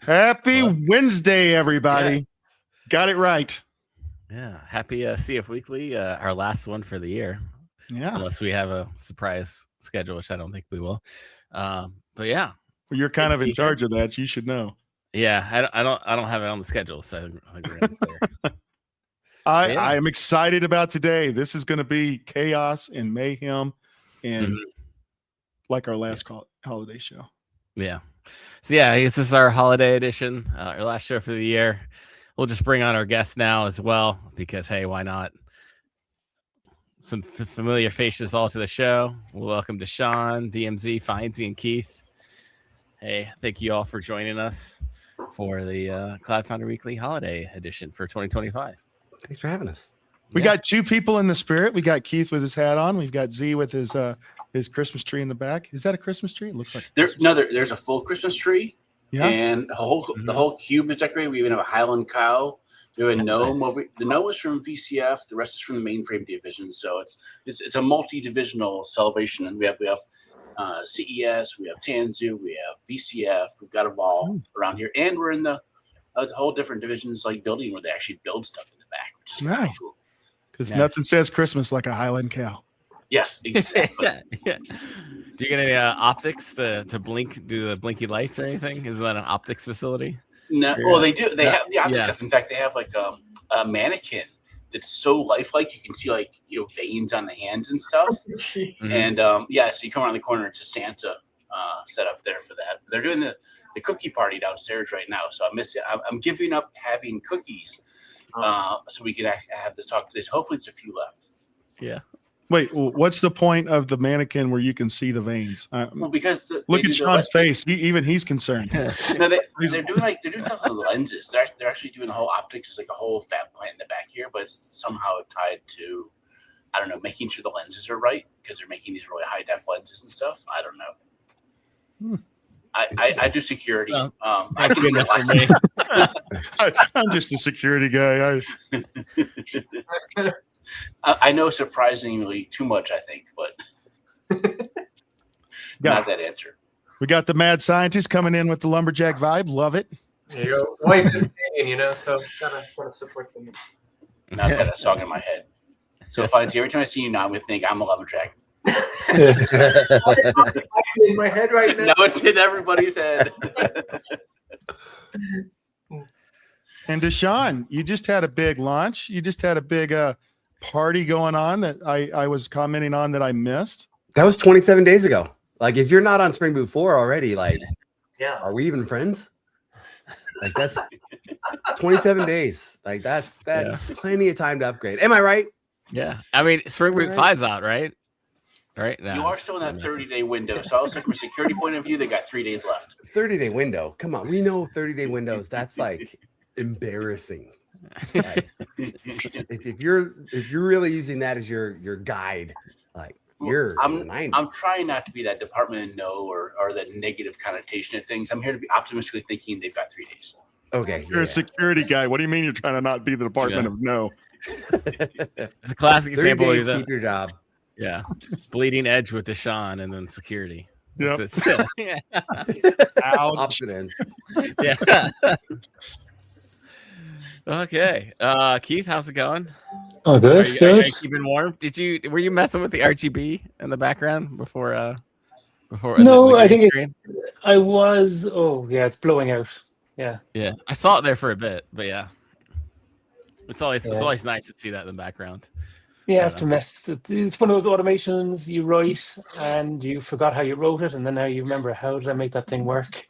Happy Hello? Wednesday, everybody. Yes. Got it right. Yeah. Happy CF Weekly, our last one for the year, Yeah. unless we have a surprise schedule, which I don't think we will. But yeah, Well, you're good kind to of in be here. charge of that. You should know. Yeah, I don't have it on the schedule, so I think we're in the clear. I Yeah. am excited about today. This is going to be chaos and mayhem, and like our last holiday show. Yeah. So yeah, I guess this is our holiday edition, our last show for the year. We'll just bring on our guests now as well because hey, why not? Some familiar faces all to the show. We'll welcome Deshaun, DMZ, Findsy, and Keith. Hey, thank you all for joining us for the Cloud Foundry Weekly Holiday Edition for 2025. Thanks for having us. We got two people in the spirit. We got Keith with his hat on. We've got Z with his Christmas tree in the back. Is that a Christmas tree? It looks like there's a full Christmas tree. Yeah. And the whole cube is decorated. We even have a Highland cow. We have a gnome. Nice. The gnome is from VCF. The rest is from the mainframe division. So it's a multi-divisional celebration. And we have CES, we have Tanzu, we have VCF. We've got them all around here, and we're in a whole different divisions like building where they actually build stuff in the back, which is kind of cool. Because nothing says Christmas like a Highland cow. Yes, exactly. Yeah. Do you get any optics to blink, do the blinky lights or anything? Isn't that an optics facility? No, well, they do. They have the optic stuff. In fact, they have like a mannequin that's so lifelike. You can see veins on the hands and stuff. And so you come around the corner to Santa set up there for that. They're doing the cookie party downstairs right now, so I miss it. I'm giving up having cookies so we can have this talk today. So hopefully, it's a few left. Yeah. Wait, what's the point of the mannequin where you can see the veins? Well, because look at Sean's face. Even he's concerned. No, they're doing stuff with the lenses. They're actually doing the whole optics. It's like a whole fab plant in the back here, but it's somehow tied to, I don't know, making sure the lenses are right because they're making these really high def lenses and stuff. I don't know. I do security. That's good enough for me. I'm just a security guy. I know surprisingly too much, I think, but not that answer. We got the mad scientist coming in with the lumberjack vibe. Love it. Your wife is Canadian, so gotta support them. Now I've got that song in my head. So if every time I see you now, I'm gonna think I'm a lumberjack. In my head right now. No, it's in everybody's head. And Deshaun, you just had a big launch. You just had a big party going on that I was commenting on that I missed. That was 27 days ago. Like, if you're not on Spring Boot 4 already, like, are we even friends? Like, that's 27 days. Like, that's plenty of time to upgrade. Am I right? Yeah. I mean, Spring Boot 5's out, right? Right now. You are still in that 30-day window. So I was like, from a security point of view, they got 3 days left. 30-day window. Come on. We know 30-day windows. That's like embarrassing. Like, if you're really using that as your guide, like I'm trying not to be that department of no or that negative connotation of things. I'm here to be optimistically thinking they've got 3 days. Okay. You're a security guy. What do you mean you're trying to not be the department of no? It's a classic example. Keep your job. Yeah. Bleeding edge with Deshaun and then security. Yep. Opposite end. Yeah. Okay. Keith, how's it going? Oh, good. Are you keeping warm? Were you messing with the RGB in the background before no, I think I was. Oh yeah, it's blowing out. Yeah. Yeah. I saw it there for a bit, but yeah. It's always nice to see that in the background. Yeah, you have to mess. It's one of those automations you write and you forgot how you wrote it, and then now you remember how did I make that thing work?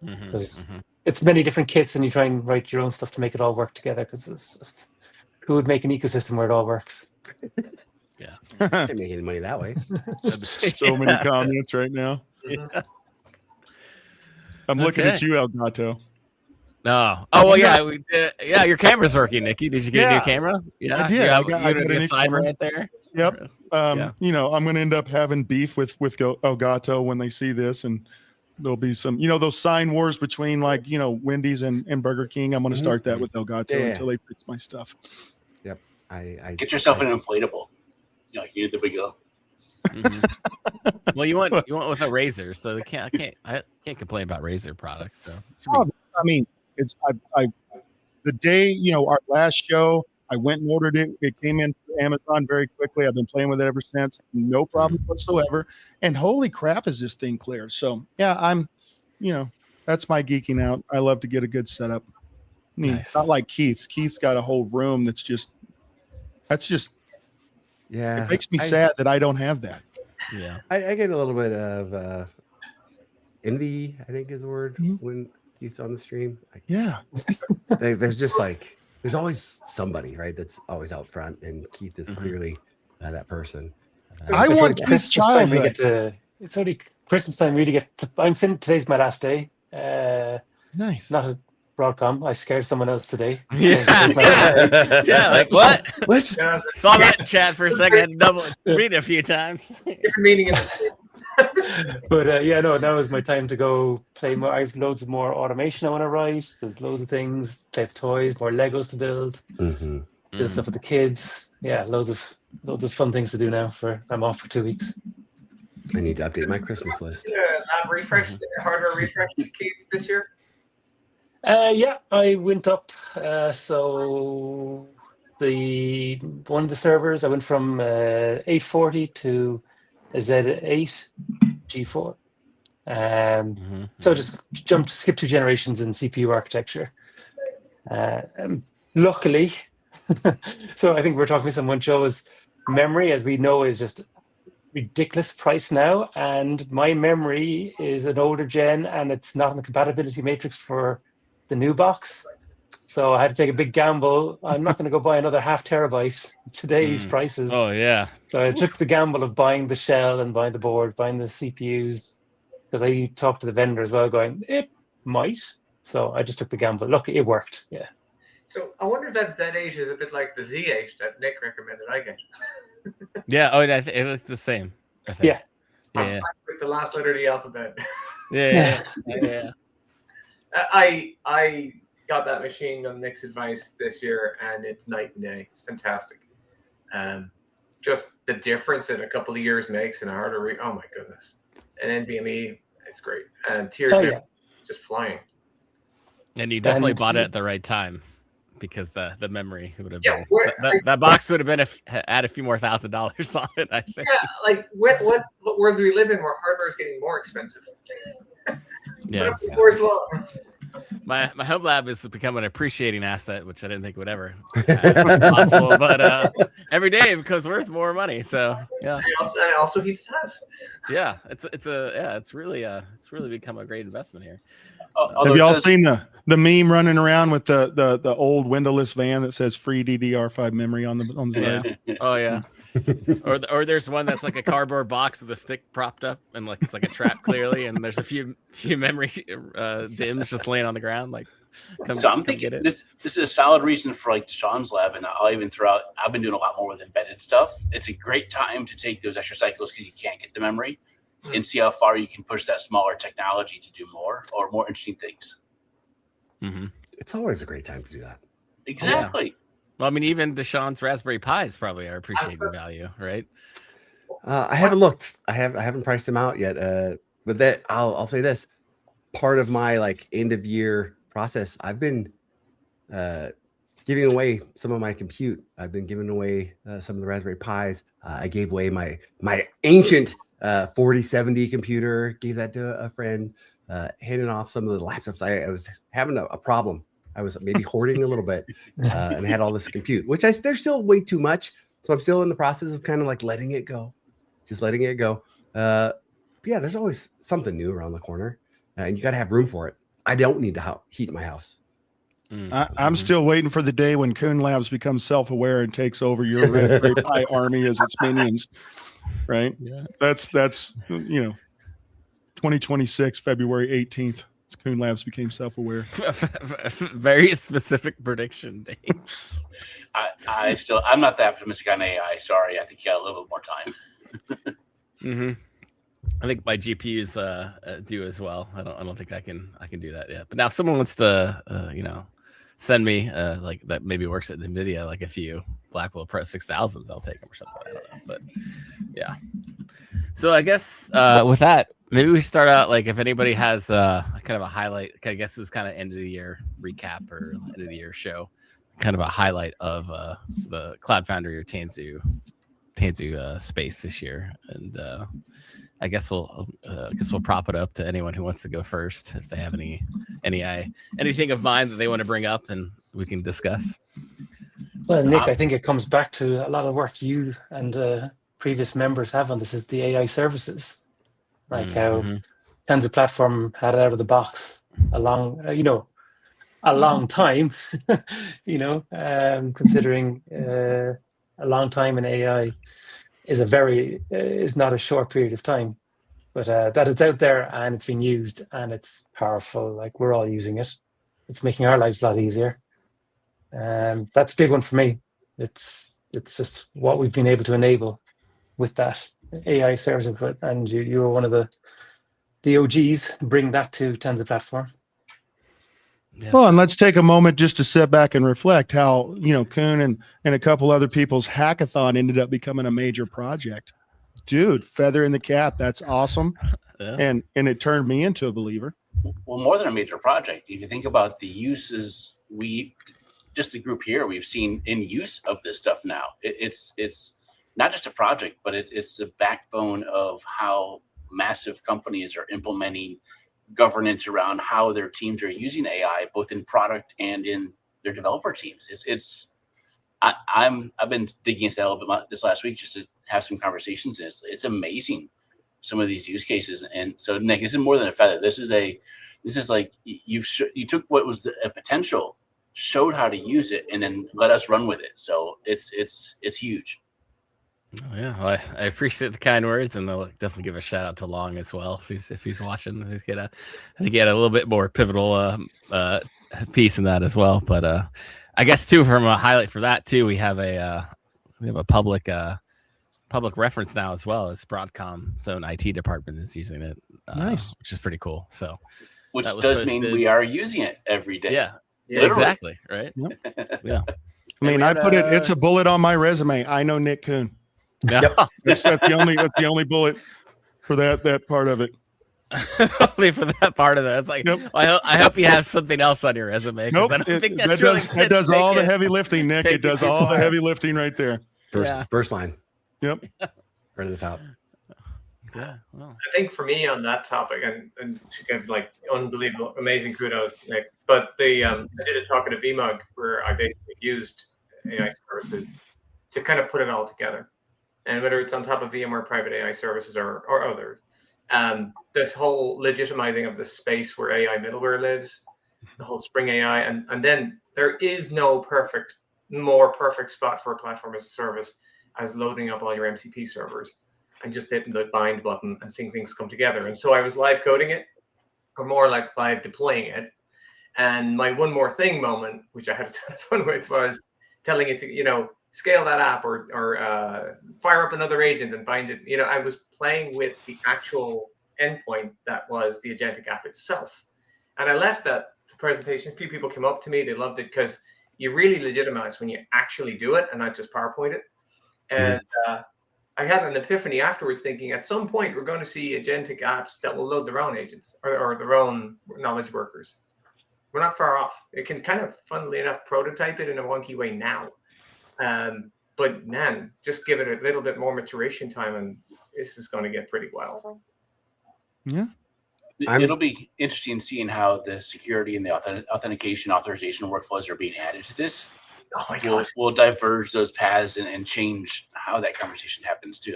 Because it's many different kits, and you try and write your own stuff to make it all work together. Because it's just who would make an ecosystem where it all works? Yeah, can't make any money that way. So many comments right now. Yeah. I'm looking at you, Elgato. No. Oh well, yeah. Your camera's working, Nikki. Did you get a new camera? Yeah, I did. I got a new side right there. Yep. You know, I'm going to end up having beef with Elgato when they see this, and there'll be some, those sign wars between Wendy's and Burger King. I'm going to start that with Elgato until they fix my stuff. Yep. I get yourself an inflatable. You need the big go. Well, you went with a Razer, so I can't complain about Razer products. So I mean, it's I the day, our last show, I went and ordered it. It came in through Amazon very quickly. I've been playing with it ever since. No problem whatsoever. And holy crap, is this thing clear? So yeah, I'm, that's my geeking out. I love to get a good setup. I mean, Nice. not like Keith's. Keith's got a whole room that's just Yeah. It makes me sad that I don't have that. Yeah. I get a little bit of envy, I think is the word, when Keith's on the stream. Yeah. There's just like, there's always somebody, right, that's always out front, and Keith is clearly that person. I want Keith's childhood. It's only Christmas time. Really get to. Today's my last day. Nice. Not a Broadcom. I scared someone else today. Yeah. Yeah, like what? What? Saw that in chat for a second. Had to double read it a few times. Different meaning in the But now is my time to go play more. I have loads of more automation I want to write. There's loads of things. Play with toys, more Legos to build. Build stuff with the kids. Yeah, loads of fun things to do now. I'm off for 2 weeks. I need to update my Christmas list. lab refresh, hardware refresh, Keith, this year. Yeah, I went up. So one of the servers, I went from 840 to a Z8 G4. So just skip 2 generations in CPU architecture. Luckily, so I think we're talking to someone, Joe's memory, as we know, is just ridiculous price now. And my memory is an older gen, and it's not in the compatibility matrix for the new box. So I had to take a big gamble. I'm not going to go buy another 0.5 terabyte today's prices. Oh, yeah. So I took the gamble of buying the shell and buying the board, buying the CPUs, because I talked to the vendor as well, going, it might. So I just took the gamble. Look, it worked. Yeah. So I wonder if that Z8 is a bit like the Z8 that Nick recommended I get. Yeah. Oh, it looks the same. Yeah. Yeah. With the last letter of the alphabet. Yeah. I got that machine on Nick's advice this year, and it's night and day. It's fantastic. Just the difference that a couple of years makes in a hardware. Oh my goodness! And NVMe, it's great. And tier just flying. And you definitely bought it at the right time, because the memory would have been that box would have been add a few more $1,000s on it, I think. Yeah, like what world do we live in where hardware is getting more expensive? Yeah. My home lab is becoming an appreciating asset, which I didn't think would ever be possible. But every day it becomes worth more money. So yeah. And also heats the house. Yeah, it's really become a great investment here. Have y'all seen the meme running around with the old windowless van that says free DDR5 memory on the side? Oh yeah. Or there's one that's like a cardboard box with a stick propped up, and like it's like a trap clearly, and there's a few memory DIMMs just laying on the ground. Like, I'm thinking this is a solid reason for like Deshaun's lab, and I'll even throw out. I've been doing a lot more with embedded stuff. It's a great time to take those extra cycles because you can't get the memory, and see how far you can push that smaller technology to do more or more interesting things. Mm-hmm. It's always a great time to do that. Exactly. Yeah. Well, I mean, even Deshaun's Raspberry Pis probably are appreciating value, right? I haven't looked. I haven't priced them out yet. But that I'll say this: part of my like end of year process, I've been giving away some of my compute. I've been giving away some of the Raspberry Pis. I gave away my ancient 4070 computer. Gave that to a friend. Handing off some of the laptops. I was having a problem. I was maybe hoarding a little bit and had all this compute, which there's still way too much. So I'm still in the process of kind of like letting it go, just letting it go. Yeah, there's always something new around the corner, and you got to have room for it. I don't need to heat my house. I'm still waiting for the day when Coon Labs becomes self-aware and takes over your Raspberry Pi army as its minions. Right? Yeah. That's 2026 February 18th. Coon Labs became self-aware. Very specific prediction date. I'm not that optimistic on AI. Sorry, I think you got a little bit more time. I think my GPUs do as well. I don't think I can do that yet. But now if someone wants to send me like that maybe works at NVIDIA, like a few Blackwell Pro 6000s, I'll take them or something. I don't know. But yeah. So I guess with that, Maybe we start out like if anybody has kind of a highlight. I guess this is kind of end of the year recap or end of the year show, kind of a highlight of the Cloud Foundry or Tanzu space this year, and I guess we'll prop it up to anyone who wants to go first if they have anything of mind that they want to bring up, and we can discuss. Well, Nick, I think it comes back to a lot of work you and previous members have on this is the AI services, like how Tanzu platform had it out of the box a long time, considering a long time in AI is not a short period of time, but that it's out there and it's being used and it's powerful. Like we're all using it. It's making our lives a lot easier. That's a big one for me. It's just what we've been able to enable with that AI service input, and you were one of the OGs bring that to Tanzu platform. Yes. Well, and let's take a moment just to sit back and reflect how, Kuhn and a couple other people's hackathon ended up becoming a major project. Dude, feather in the cap. That's awesome. Yeah. And it turned me into a believer. Well, more than a major project. If you think about the uses, just the group here, we've seen in use of this stuff now. It's not just a project, but it's the backbone of how massive companies are implementing governance around how their teams are using AI, both in product and in their developer teams. I've been digging into that a little bit this last week just to have some conversations. And it's amazing, some of these use cases. And so, Nick, this is more than a feather. This is like you took what was a potential, showed how to use it, and then let us run with it. So it's huge. Oh, yeah, well, I appreciate the kind words, and I'll definitely give a shout out to Long as well if he's watching. I think he had a little bit more pivotal piece in that as well. But I guess too, from a highlight for that too, we have a public reference now as well as Broadcom's own IT department is using it. Nice, which is pretty cool. So, which does mean we are using it every day. Yeah, exactly. Right. Yep. Yeah. I mean, it's a bullet on my resume. I know Nick Kuhn. Yep. That's the only bullet for that part of it. Only for that part of it. It's like, yep. Well, I hope you have something else on your resume. Nope. I don't think that does all the heavy lifting, Nick. It does all the heavy lifting right there. First line. Yep. Right at the top. Yeah. Well. I think for me on that topic, and to give like unbelievable, amazing kudos, Nick. But I did a talk at a VMUG where I basically used AI services to kind of put it all together. And whether it's on top of VMware private AI services or others, this whole legitimizing of the space where AI middleware lives, the whole Spring AI, and then there is no more perfect spot for a platform as a service as loading up all your MCP servers and just hitting the bind button and seeing things come together. And so I was live coding it, or more like live deploying it. And my one more thing moment, which I had a ton of fun with, was telling it to, scale that app or fire up another agent and bind it. I was playing with the actual endpoint that was the agentic app itself. And I left that presentation. A few people came up to me. They loved it because you really legitimize when you actually do it and not just PowerPoint it. And I had an epiphany afterwards thinking at some point we're going to see agentic apps that will load their own agents or their own knowledge workers. We're not far off. It can kind of, funnily enough, prototype it in a wonky way now. But man, just give it a little bit more maturation time and this is going to get pretty wild. Yeah. It'll be interesting seeing how the security and the authentication authorization workflows are being added to this. Oh my God. We'll diverge those paths and change how that conversation happens too.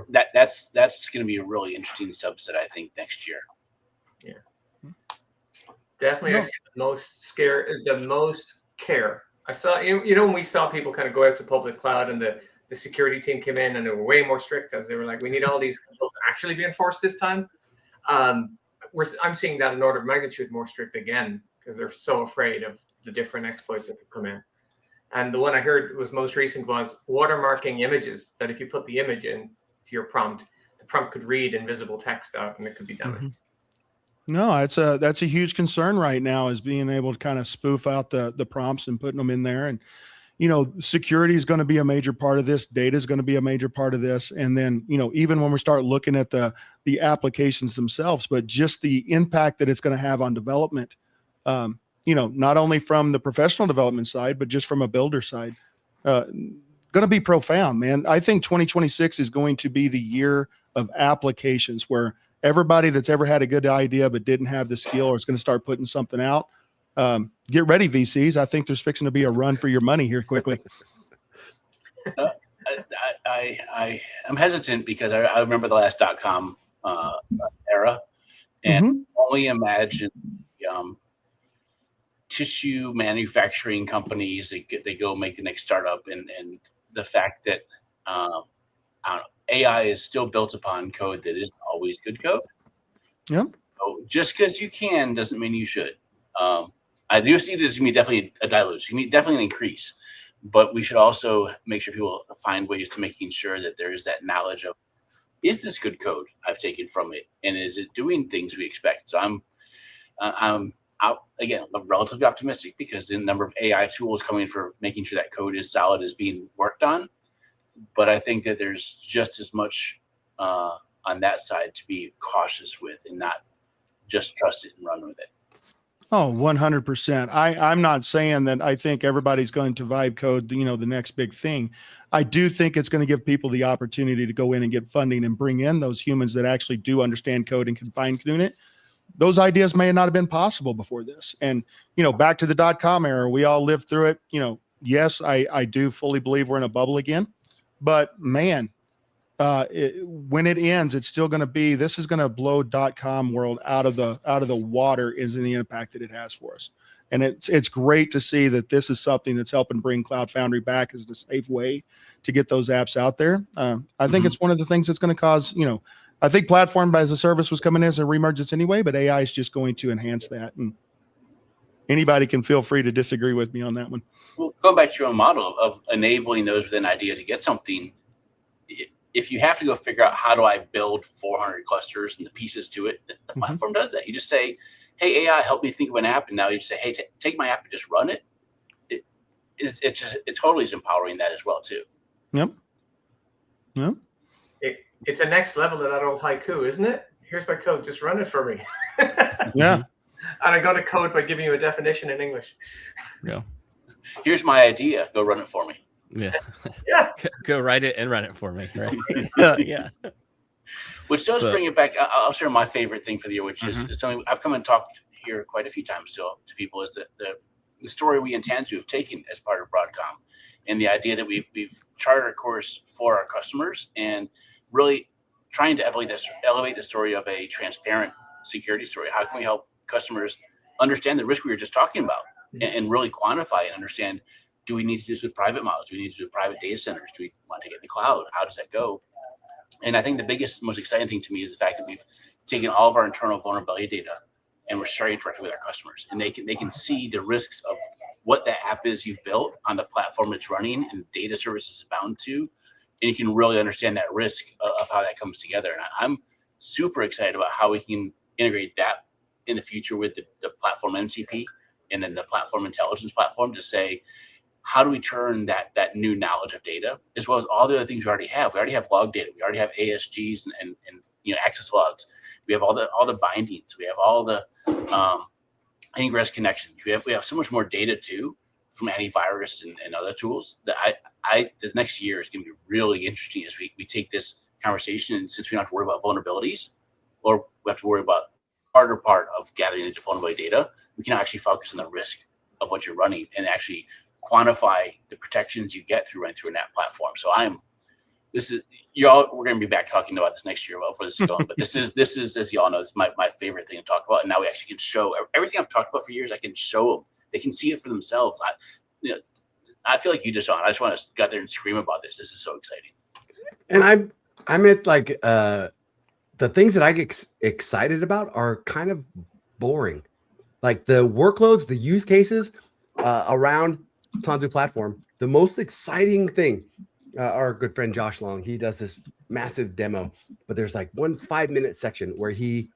That's going to be a really interesting subset, I think, next year. Yeah. Definitely. I see the most care. I saw, when we saw people kind of go out to public cloud and the security team came in and they were way more strict as they were like, we need all these controls to actually be enforced this time. I'm seeing that an order of magnitude more strict again because they're so afraid of the different exploits that could come in. And the one I heard was most recent was watermarking images, that if you put the image in to your prompt, the prompt could read invisible text out and it could be damaged. Mm-hmm. No, that's a huge concern right now, is being able to kind of spoof out the prompts and putting them in there. And, security is going to be a major part of this. Data is going to be a major part of this. And then, even when we start looking at the applications themselves, but just the impact that it's going to have on development, not only from the professional development side, but just from a builder side, going to be profound, man. I think 2026 is going to be the year of applications where everybody that's ever had a good idea but didn't have the skill is going to start putting something out. Get ready, VCs. I think there's fixing to be a run for your money here quickly. I'm hesitant because I remember the last .com era, and only imagine tissue manufacturing companies they go make the next startup, and the fact that AI is still built upon code that isn't always good code. Yeah. So just because you can doesn't mean you should. I do see there's going to be definitely a dilution, definitely an increase, but we should also make sure people find ways to making sure that there is that knowledge of, is this good code I've taken from it, and is it doing things we expect? So I'm relatively optimistic because the number of AI tools coming for making sure that code is solid is being worked on. But I think that there's just as much on that side to be cautious with and not just trust it and run with it. Oh, 100%. I'm not saying that I think everybody's going to vibe code, the next big thing. I do think it's going to give people the opportunity to go in and get funding and bring in those humans that actually do understand code and can fine tune it. Those ideas may not have been possible before this. And, back to the .com era, we all lived through it. Yes, I do fully believe we're in a bubble again, but man, when it ends, it's still going to be, this is going to blow .com world out of the water is in the impact that it has for us. And it's great to see that this is something that's helping bring Cloud Foundry back as a safe way to get those apps out there. I think it's one of the things that's going to cause, I think platform as a service was coming in as a reemergence anyway, but AI is just going to enhance that. And anybody can feel free to disagree with me on that one. Well, going back to your own model of enabling those with an idea to get something, if you have to go figure out how do I build 400 clusters and the pieces to it, the platform does that. You just say, hey, AI, help me think of an app. And now you just say, hey, take my app and just run it. It totally is empowering that as well, too. Yep. Yep. It's a next level of that old haiku, isn't it? Here's my code. Just run it for me. Yeah. And I got to code by giving you a definition in English. Yeah. Here's my idea. Go run it for me. Yeah. Yeah. Go write it and run it for me. Right. Yeah. Which does bring it back. I'll share my favorite thing for the year, which is something I've come and talked here quite a few times to people, is the story we in Tanzu have taken as part of Broadcom, and the idea that we've charted a course for our customers and really trying to elevate the story of a transparent security story. How can we help customers understand the risk we were just talking about and really quantify and understand, do we need to do this with private models? Do we need to do it with private data centers? Do we want to take it in the cloud? How does that go? And I think the biggest, most exciting thing to me is the fact that we've taken all of our internal vulnerability data and we're sharing directly with our customers. And they can see the risks of what the app is you've built on the platform it's running and data services is bound to. And you can really understand that risk of how that comes together. And I'm super excited about how we can integrate that in the future with the platform MCP and then the platform intelligence platform to say, how do we turn that new knowledge of data, as well as all the other things we already have? We already have log data. We already have ASGs and access logs. We have all the bindings. We have all the ingress connections. We have so much more data too from antivirus and other tools that the next year is going to be really interesting as we take this conversation. And since we don't have to worry about vulnerabilities, or we have to worry about harder part of gathering the vulnerability data, we can actually focus on the risk of what you're running and actually quantify the protections you get through running through a NAT platform. So we're going to be back talking about this next year about where this is going. But this is as you all know, this is my favorite thing to talk about. And now we actually can show everything I've talked about for years. I can show them. They can see it for themselves. I feel like you just I just want to go out there and scream about this. This is so exciting. And I'm at like the things that I get excited about are kind of boring. Like the workloads, the use cases around Tanzu platform. The most exciting thing, our good friend Josh Long, he does this massive demo, but there's like 1 5-minute section where he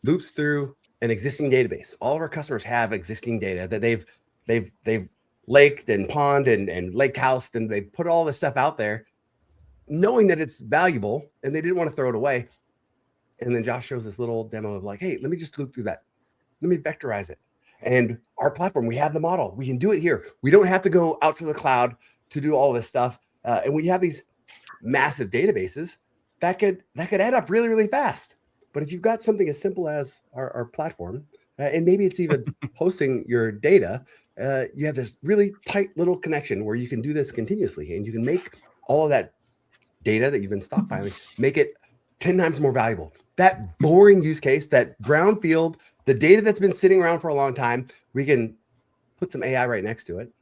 loops through an existing database. All of our customers have existing data that they've laked and pond and lake housed, and they put all this stuff out there, knowing that it's valuable, and they didn't want to throw it away. And then Josh shows this little demo of like, hey, let me just loop through that. Let me vectorize it. And our platform, we have the model. We can do it here. We don't have to go out to the cloud to do all this stuff. And we have these massive databases that could add up really, really fast. But if you've got something as simple as our platform, and maybe it's even hosting your data, you have this really tight little connection where you can do this continuously, and you can make all of that data that you've been stockpiling, make it 10 times more valuable. That boring use case, that brownfield, the data that's been sitting around for a long time, we can put some AI right next to it,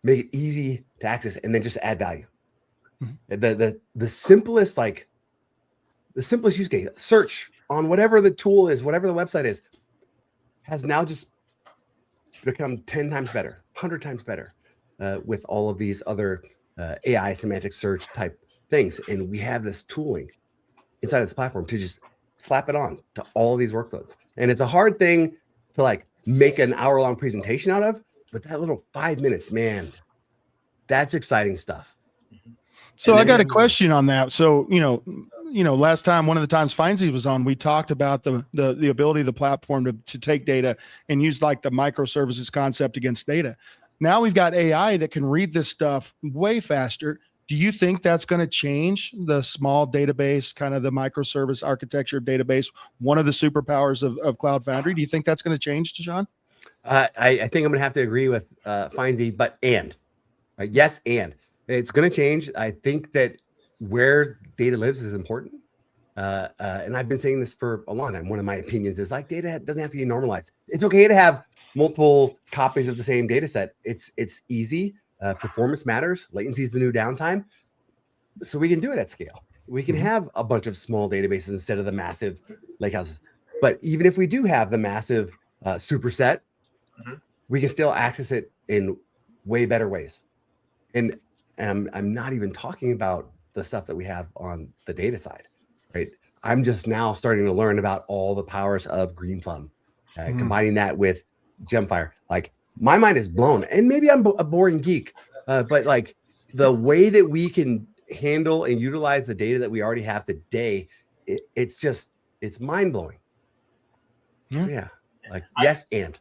make it easy to access, and then just add value. The simplest, like the simplest use case, search on whatever the tool is, whatever the website is, has now just become 10 times better, 100 times better with all of these other AI semantic search type things. And we have this tooling inside of this platform to just slap it on to all of these workloads. And it's a hard thing to like make an hour-long presentation out of, but that little 5 minutes, man, that's exciting stuff. So I got a question on that. So, last time, one of the times Findsy was on, we talked about the ability of the platform to take data and use like the microservices concept against data. Now we've got AI that can read this stuff way faster. Do you think that's going to change the small database, kind of the microservice architecture database, one of the superpowers of Cloud Foundry? Do you think that's going to change, Deshaun? I think I'm going to have to agree with Findsy, but yes, and it's going to change. I think that where data lives is important. And I've been saying this for a long time. One of my opinions is like data doesn't have to be normalized. It's okay to have multiple copies of the same data set. It's easy. Performance matters. Latency is the new downtime. So we can do it at scale. We can have a bunch of small databases instead of the massive lakehouses. But even if we do have the massive superset, we can still access it in way better ways. And I'm not even talking about the stuff that we have on the data side, right? I'm just now starting to learn about all the powers of Greenplum, combining that with Gemfire. Like my mind is blown, and maybe I'm a boring geek, but like the way that we can handle and utilize the data that we already have today, it's mind blowing. Yeah. Like yes, and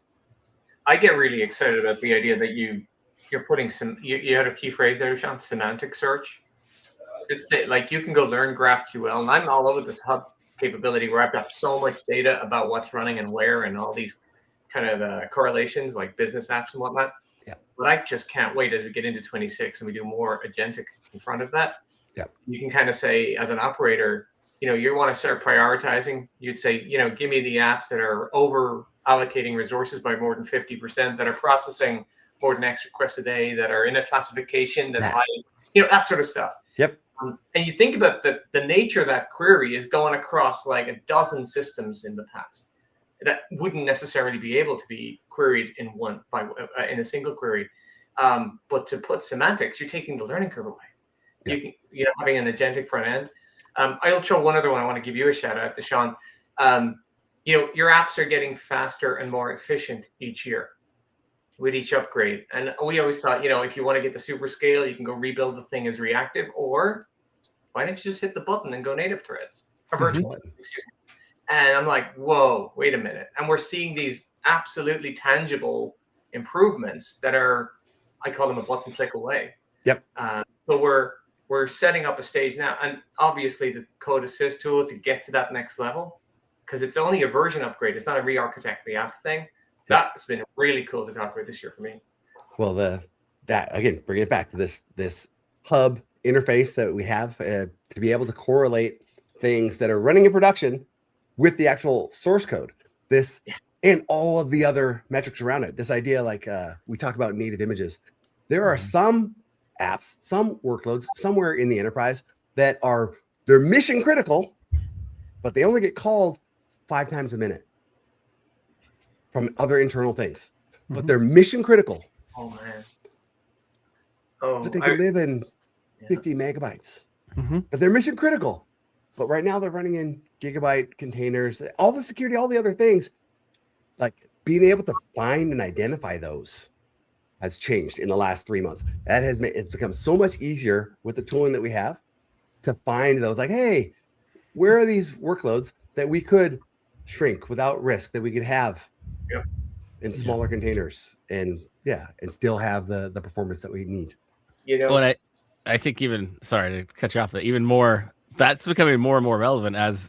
I get really excited about the idea that you're putting you had a key phrase there, Sean, semantic search. It's like you can go learn GraphQL, and I'm all over this hub capability where I've got so much data about what's running and where, and all these kind of correlations like business apps and whatnot. Yeah. But I just can't wait as we get into 26 and we do more agentic in front of that. Yeah. You can kind of say as an operator, you want to start prioritizing. You'd say, give me the apps that are over allocating resources by more than 50%, that are processing more than X requests a day, that are in a classification that's high, that sort of stuff. Yep. And you think about the nature of that query is going across like a dozen systems in the past that wouldn't necessarily be able to be queried in in a single query. But to put semantics, you're taking the learning curve away. Yeah. Having an agentic front end. I'll show one other one. I want to give you a shout out, Deshaun. Your apps are getting faster and more efficient each year with each upgrade. And we always thought, if you want to get the super scale, you can go rebuild the thing as reactive, or why don't you just hit the button and go native threads or virtual? And I'm like, whoa, wait a minute. And we're seeing these absolutely tangible improvements that are, I call them a button click away. Yep. So we're setting up a stage now. And obviously the code assist tools to get to that next level, because it's only a version upgrade. It's not a re-architect the app thing. That's been really cool to talk about this year for me. Well, that again, bring it back to this hub interface that we have to be able to correlate things that are running in production with the actual source code. And all of the other metrics around it. This idea, like we talked about native images. There are some apps, some workloads somewhere in the enterprise that they're mission critical, but they only get called 5 times a minute from other internal things. But they're mission critical. Oh man. But they can live in 50 megabytes. But they're mission critical. But right now they're running in gigabyte containers, all the security, all the other things. Like being able to find and identify those has changed in the last 3 months. That has made it's become so much easier with the tooling that we have to find those like, hey, where are these workloads that we could shrink without risk, that we could have in smaller containers and still have the performance that we need. Well, I think even, sorry to cut you off, but even more, that's becoming more and more relevant as,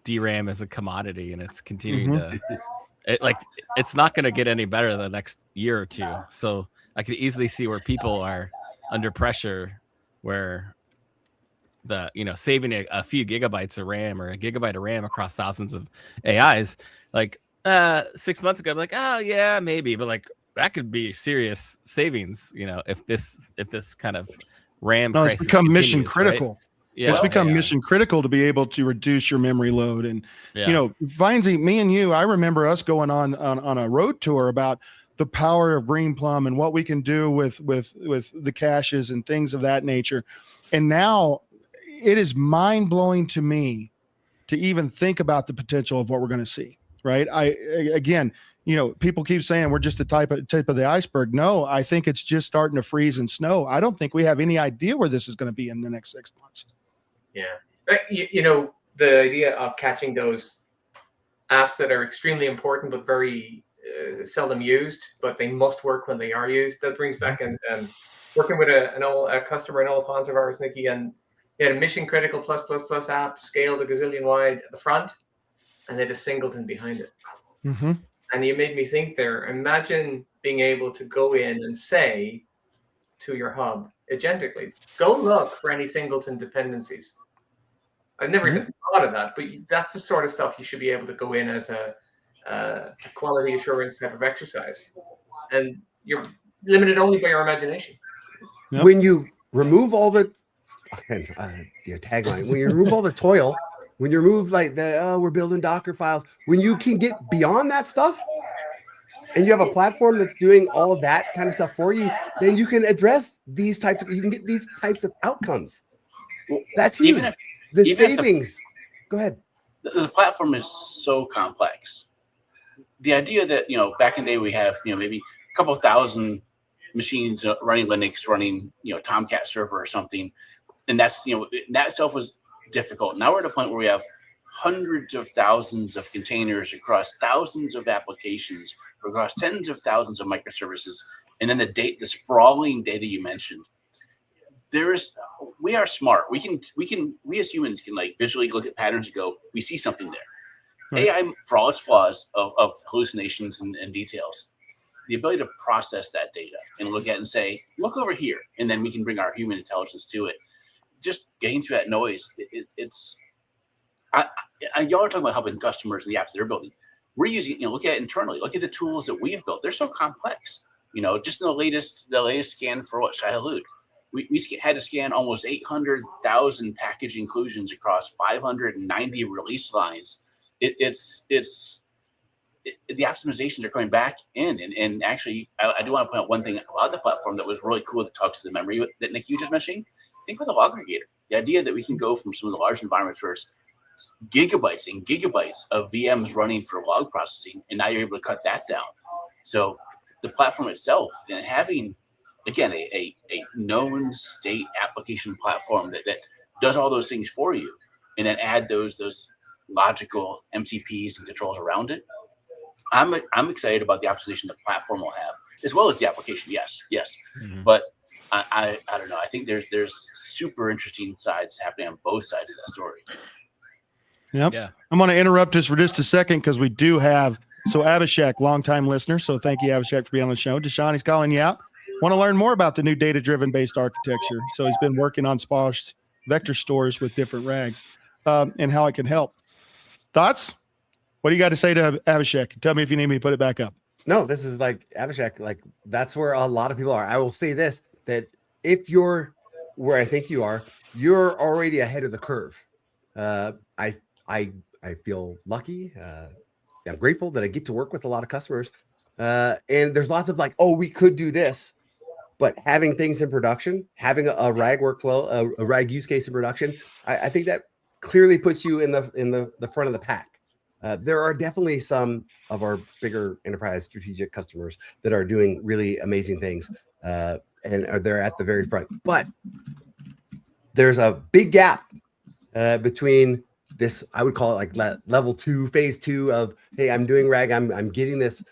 DRAM as a commodity, and it's continuing to, it's not going to get any better the next year or two. So I could easily see where people are under pressure, where the, saving a few gigabytes of RAM or a gigabyte of RAM across thousands of AIs, like 6 months ago, I'm like, oh yeah, maybe, but like that could be serious savings, if this kind of RAM it's become mission critical. Right? Yeah, it's become mission critical to be able to reduce your memory load. And Vinesy, me and you, I remember us going on a road tour about the power of Green Plum and what we can do with the caches and things of that nature. And now it is mind blowing to me to even think about the potential of what we're going to see. Right? People keep saying we're just the tip of the iceberg. No, I think it's just starting to freeze and snow. I don't think we have any idea where this is going to be in the next 6 months. Yeah. The idea of catching those apps that are extremely important but very seldom used, but they must work when they are used. That brings back and working with a customer, an old client of ours, Nikki, and they had a mission critical +++ app scaled a gazillion wide at the front, and they had a singleton behind it. Mm-hmm. And you made me think there, imagine being able to go in and say to your hub agentically, go look for any singleton dependencies. I've never even thought of that, but that's the sort of stuff you should be able to go in as a quality assurance type of exercise. And you're limited only by your imagination. Yep. When you remove all the your tagline, when you remove all the toil, when you remove we're building Docker files, when you can get beyond that stuff and you have a platform that's doing all of that kind of stuff for you, then you can address you can get these types of outcomes. That's huge. The savings. Go ahead. The platform is so complex. The idea that, back in the day we have, maybe a couple thousand machines running Linux, running, Tomcat server or something. And that's, that itself was difficult. Now we're at a point where we have hundreds of thousands of containers across thousands of applications, across tens of thousands of microservices, and then the sprawling data you mentioned. We are smart. We as humans can visually look at patterns and go, we see something there. Right. AI, for all its flaws of hallucinations and details, the ability to process that data and look at it and say, look over here, and then we can bring our human intelligence to it. Just getting through that noise, y'all are talking about helping customers and the apps they're building. We're using, look at it internally. Look at the tools that we've built. They're so complex. Just in the latest scan for Shai Hulud, we had to scan almost 800,000 package inclusions across 590 release lines. The optimizations are coming back in, and actually, I do want to point out one thing about the platform that was really cool that talks to the memory that Nick, you just mentioned. Think about the log aggregator. The idea that we can go from some of the large environments where it's gigabytes and gigabytes of VMs running for log processing, and now you're able to cut that down. So the platform itself, and having, again, a known state application platform that does all those things for you, and then add those logical MCPs and controls around it. I'm excited about the optimization the platform will have, as well as the application. Yes. Mm-hmm. But I don't know. I think there's super interesting sides happening on both sides of that story. Yep. Yeah. I'm going to interrupt us for just a second because we do have Abhishek, longtime listener. So thank you, Abhishek, for being on the show. Deshaun, he's calling you out. Want to learn more about the new data-driven based architecture. So he's been working on Sparse vector stores with different rags and how it can help. Thoughts? What do you got to say to Abhishek? Tell me if you need me to put it back up. No, this is Abhishek, that's where a lot of people are. I will say this, that if you're where I think you are, you're already ahead of the curve. I feel lucky. I'm grateful that I get to work with a lot of customers. And there's lots of we could do this, but having things in production, having a RAG workflow, a RAG use case in production, I think that clearly puts you in the front of the pack. There are definitely some of our bigger enterprise strategic customers that are doing really amazing things, and they're at the very front. But there's a big gap between this, I would call it like level 2, phase 2 of, hey, I'm doing RAG, I'm getting this,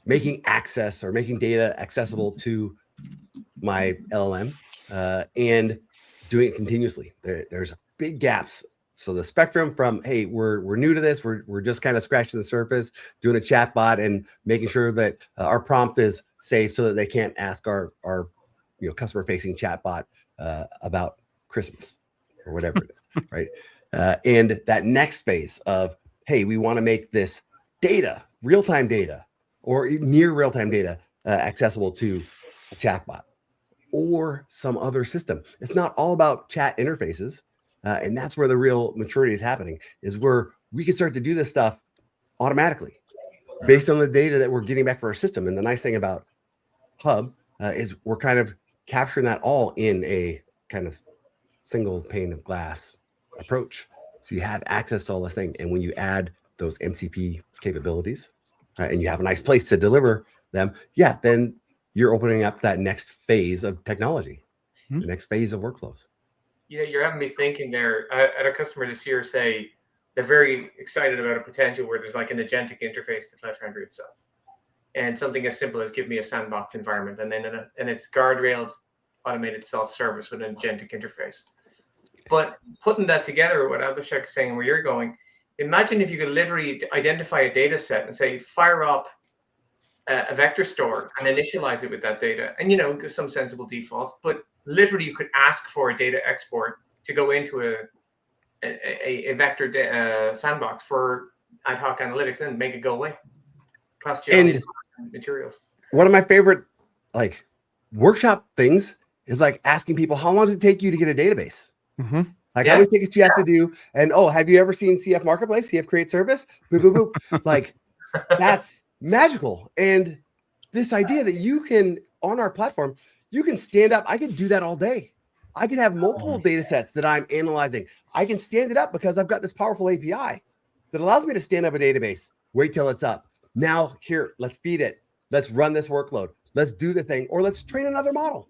making access or making data accessible to my LLM, and doing it continuously. There's big gaps. So the spectrum from, hey, we're new to this, we're just kind of scratching the surface, doing a chat bot and making sure that our prompt is safe so that they can't ask our customer facing chat bot about Christmas or whatever it is, right? And that next phase of, hey, we want to make this data, real-time data or near real-time data accessible to a chatbot or some other system. It's not all about chat interfaces. And that's where the real maturity is happening, is where we can start to do this stuff automatically based on the data that we're getting back from our system. And the nice thing about Hub is we're kind of capturing that all in a kind of single pane of glass approach. So you have access to all this thing. And when you add those MCP capabilities and you have a nice place to deliver them, then you're opening up that next phase of technology, the next phase of workflows. You're having me thinking there. I had a customer this year say they're very excited about a potential where there's like an agentic interface to Cloud Foundry itself. And something as simple as give me a sandbox environment and then it's guardrailed automated self-service with an agentic interface. But putting that together, what Abhishek is saying, where you're going, imagine if you could literally identify a data set and say, fire up a vector store and initialize it with that data and, give some sensible defaults, but literally you could ask for a data export to go into a vector sandbox for ad hoc analytics and make it go away. Cost you and materials. One of my favorite workshop things is asking people, how long does it take you to get a database? How many tickets do you have to do? And have you ever seen CF Marketplace, CF Create Service? Boop, boop, boop. That's magical. And this idea that you can, on our platform, you can stand up. I can do that all day. I can have multiple data sets that I'm analyzing. I can stand it up because I've got this powerful API that allows me to stand up a database, wait till it's up. Now here, let's feed it. Let's run this workload. Let's do the thing, or let's train another model,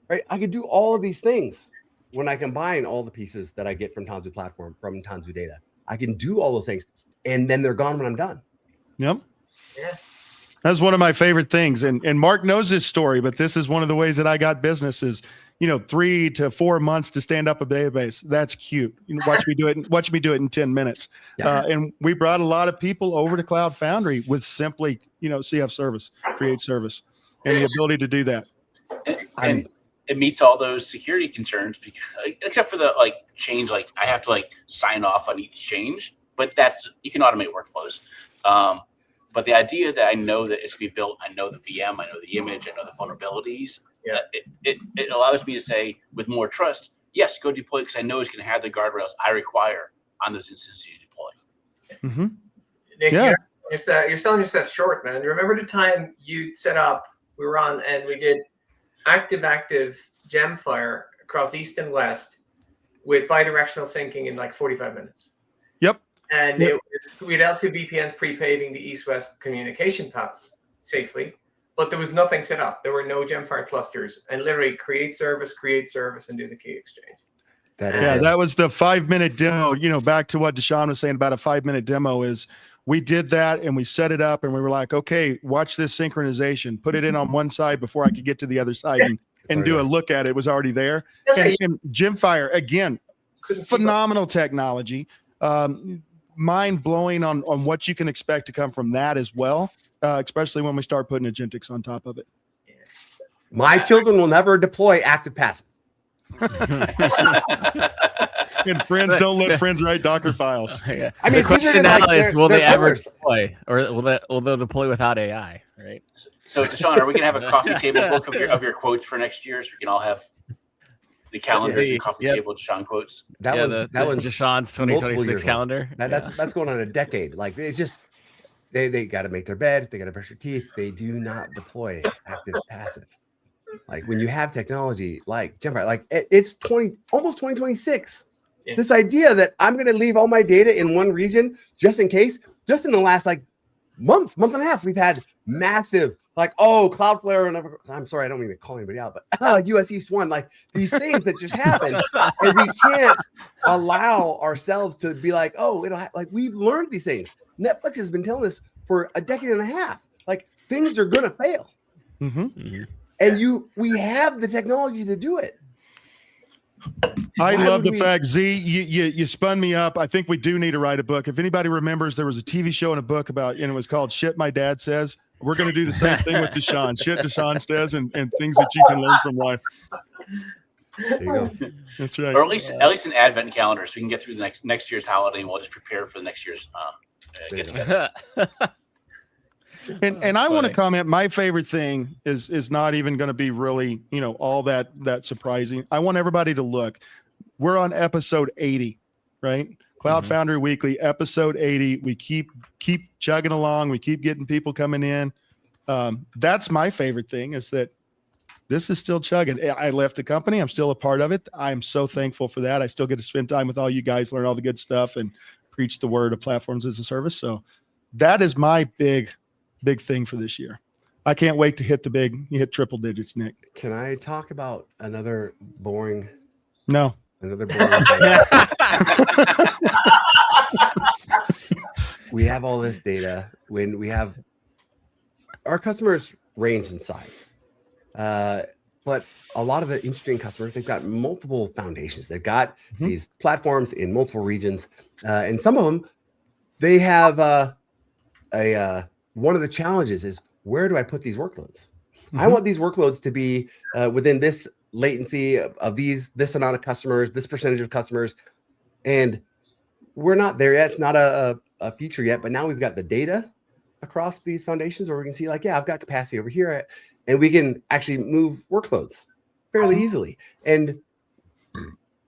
right? I can do all of these things when I combine all the pieces that I get from Tanzu platform, from Tanzu data. I can do all those things, and then they're gone when I'm done. Yep. Yeah. That's one of my favorite things. And Mark knows this story, but this is one of the ways that I got business is, 3 to 4 months to stand up a database. That's cute. Watch me do it in 10 minutes. Yeah. And we brought a lot of people over to Cloud Foundry with simply, CF service, create service, and the ability to do that. And it meets all those security concerns, because, except for the change, I have to sign off on each change, but you can automate workflows. But the idea that I know that it's going to be built, I know the VM, I know the image, I know the vulnerabilities. Yeah. It allows me to say with more trust, yes, go deploy because I know it's going to have the guardrails I require on those instances you deploy. Mm-hmm. Nick, you're selling yourself short, man. Remember the time you set up, we were on and we did active Gemfire across East and West with bidirectional syncing in 45 minutes. Yep. And we had L2 VPNs pre-paving the east-west communication paths safely, but there was nothing set up. There were no Gemfire clusters, and literally create service, and do the key exchange. That was the 5-minute demo. Back to what Deshaun was saying about a 5-minute demo is we did that and we set it up and we were like, okay, watch this synchronization, put it in on one side before I could get to the other side and do a look at it. It was already there. And Gemfire, again, phenomenal technology. Mind blowing on what you can expect to come from that as well, especially when we start putting agentics on top of it. My children will never deploy active passive. And friends don't let friends write Docker files. Yeah. I mean, the question now is, will they ever deploy, or will they deploy without AI? Right. So Deshaun, are we going to have a coffee table book of your quotes for next year, so we can all have the calendars and coffee table Deshaun quotes? That was Deshaun's 2026 calendar. That's going on a decade. It's just they got to make their bed, they got to brush their teeth. They do not deploy active passive. When you have technology like Gemfire, it's almost 2026. Yeah. This idea that I'm going to leave all my data in one region just in case, just in the last like month and a half, we've had massive like, oh, Cloudflare, and I'm sorry, I don't mean to call anybody out, but US East 1, like these things that just happen, and we can't allow ourselves to be like, oh, like we've learned these things. Netflix has been telling us for a decade and a half, like things are gonna fail, and we have the technology to do it. I love the fact, Z, you spun me up. I think we do need to write a book. If anybody remembers, there was a TV show and a book about, and it was called Shit My Dad Says. We're going to do the same thing with Deshaun. Shit Deshaun says, and things that you can learn from life. There you go. That's right. Or at least an advent calendar, so we can get through the next year's holiday, and we'll just prepare for the next year's get together. And I want to comment. My favorite thing is not even going to be really, all that surprising. I want everybody to look. We're on episode 80, right? Cloud Foundry Weekly, episode 80. We keep chugging along. We keep getting people coming in. That's my favorite thing, is that this is still chugging. I left the company. I'm still a part of it. I'm so thankful for that. I still get to spend time with all you guys, learn all the good stuff, and preach the word of platforms as a service. So that is my big thing for this year. I can't wait to hit hit triple digits, Nick. Can I talk about another boring? No. Another boring. We have all this data. When we have our customers range in size, but a lot of the interesting customers, they've got multiple foundations. They've got these platforms in multiple regions, and some of them they have one of the challenges is, where do I put these workloads? I want these workloads to be within this latency of this amount of customers, this percentage of customers, and we're not there yet. It's not a feature yet, but now we've got the data across these foundations where we can see like, yeah, I've got capacity over here, and we can actually move workloads fairly easily. And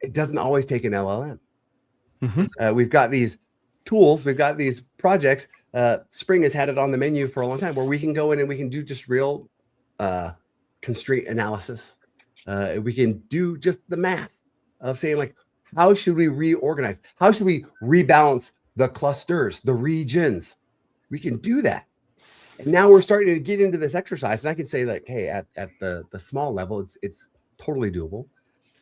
it doesn't always take an LLM. We've got these tools, we've got these projects. Spring has had it on the menu for a long time, where we can go in and we can do just real constraint analysis. We can do just the math of saying like, how should we reorganize? How should we rebalance the clusters, the regions? We can do that. And now we're starting to get into this exercise, and I can say like, hey, at the small level, it's totally doable.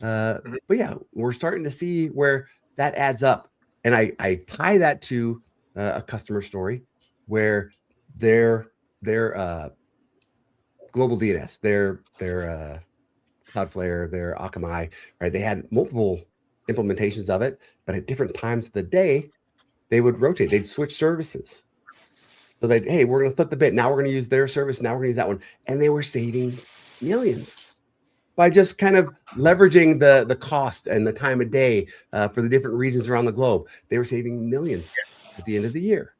But yeah, we're starting to see where that adds up. And I tie that to a customer story where their global DNS, their Cloudflare, their Akamai, right? They had multiple implementations of it, but at different times of the day, they would rotate. They'd switch services. So hey, we're going to flip the bit. Now we're going to use their service. Now we're going to use that one. And they were saving millions by just kind of leveraging the cost and the time of day for the different regions around the globe. They were saving millions at the end of the year.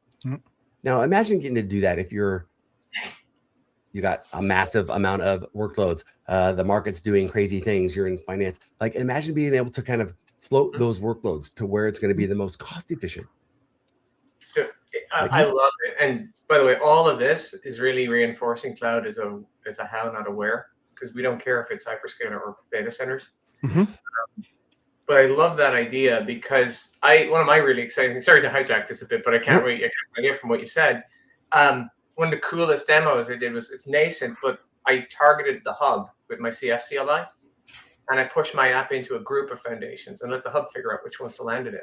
Now, imagine getting to do that if you got a massive amount of workloads. The market's doing crazy things. You're in finance. Like, imagine being able to kind of float those workloads to where it's going to be the most cost efficient. So I love it. And by the way, all of this is really reinforcing cloud as a how, not a where, because we don't care if it's hyperscaler or data centers. But I love that idea, because one of my really exciting, sorry to hijack this a bit, but I can't wait to hear from what you said. One of the coolest demos I did was, it's nascent, but I targeted the hub with my CF CLI, and I pushed my app into a group of foundations and let the hub figure out which ones to land it in.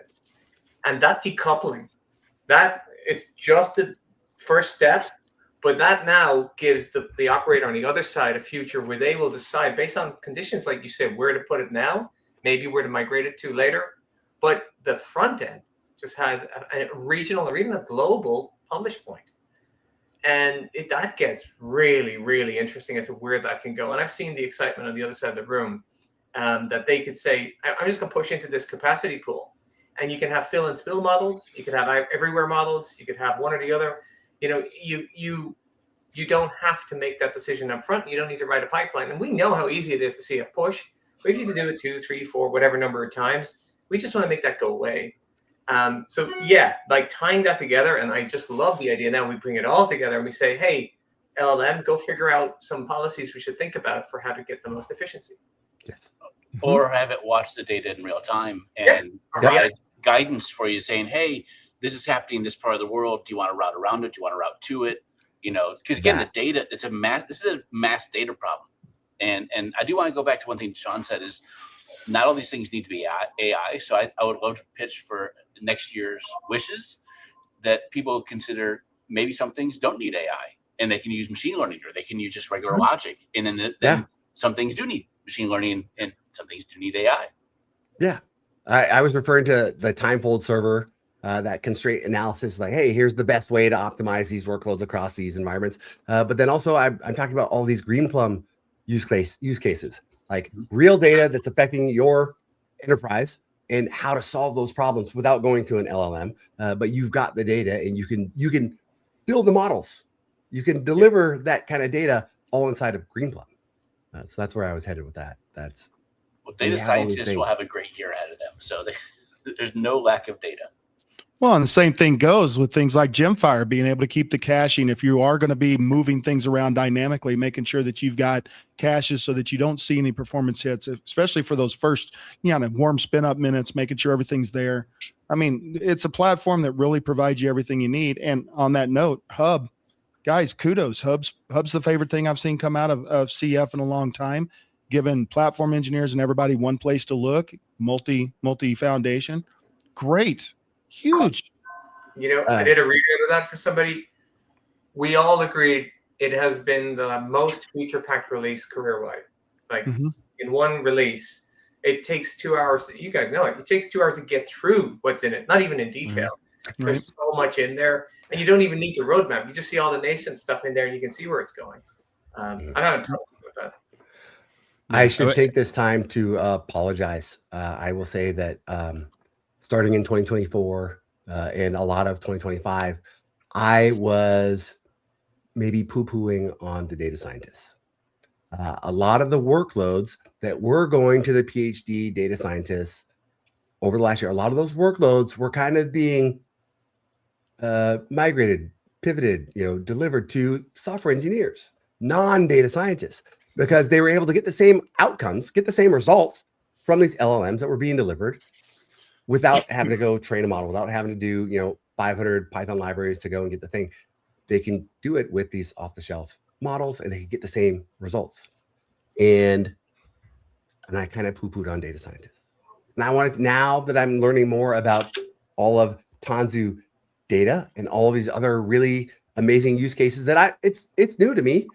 And that decoupling, that it's just the first step, but that now gives the operator on the other side a future where they will decide based on conditions, like you said, where to put it now, maybe where to migrate it to later. But the front end just has a regional or even a global publish point. And that gets really, really interesting as to where that can go. And I've seen the excitement on the other side of the room, that they could say, I'm just going to push into this capacity pool. And you can have fill and spill models. You could have everywhere models. You could have one or the other. You don't have to make that decision up front. You don't need to write a pipeline. And we know how easy it is to see a push. But if you can do it 2, 3, 4, whatever number of times, we just want to make that go away. So yeah, like tying that together, and I just love the idea. Now we bring it all together and we say, hey, LLM, go figure out some policies we should think about for how to get the most efficiency. Yes. Or have it watch the data in real time and provide guidance for you, saying, hey, this is happening in this part of the world. Do you want to route around it? Do you want to route to it? Because again, the data, this is a mass data problem. And I do want to go back to one thing Sean said is not all these things need to be AI. So I would love to pitch for next year's wishes that people consider maybe some things don't need AI and they can use machine learning or they can use just regular logic. And then some things do need machine learning and some things do need AI. Yeah. I was referring to the timefold server, that constraint analysis, like, hey, here's the best way to optimize these workloads across these environments. But then also I'm talking about all these Greenplum use cases, like real data that's affecting your enterprise and how to solve those problems without going to an LLM. But you've got the data and you can build the models. You can deliver that kind of data all inside of Greenplum. So that's where I was headed with that. Well, data scientists will have a great year ahead of them. So there's no lack of data. Well, and the same thing goes with things like Gemfire, being able to keep the caching. If you are going to be moving things around dynamically, making sure that you've got caches so that you don't see any performance hits, especially for those first, warm spin up minutes, making sure everything's there. I mean, it's a platform that really provides you everything you need. And on that note, Hub, guys, kudos. Hub's the favorite thing I've seen come out of CF in a long time, giving platform engineers and everybody one place to look, multi foundation. Great. Huge. I did a read of that for somebody. We all agreed it has been the most feature-packed release career-wide. Like in one release, it takes 2 hours. You guys know it. It takes 2 hours to get through what's in it, not even in detail. There's so much in there, and you don't even need the roadmap. You just see all the nascent stuff in there, and you can see where it's going. I'm having trouble with that. I should take this time to apologize. I will say that starting in 2024 and a lot of 2025, I was maybe poo-pooing on the data scientists. A lot of the workloads that were going to the PhD data scientists over the last year, a lot of those workloads were kind of being migrated, pivoted, delivered to software engineers, non-data scientists, because they were able to get the same outcomes, get the same results from these LLMs that were being delivered without having to go train a model, without having to do, 500 Python libraries to go and get the thing. They can do it with these off-the-shelf models and they can get the same results. And I kind of poo-pooed on data scientists. And now that I'm learning more about all of Tanzu data and all of these other really amazing use cases that it's new to me.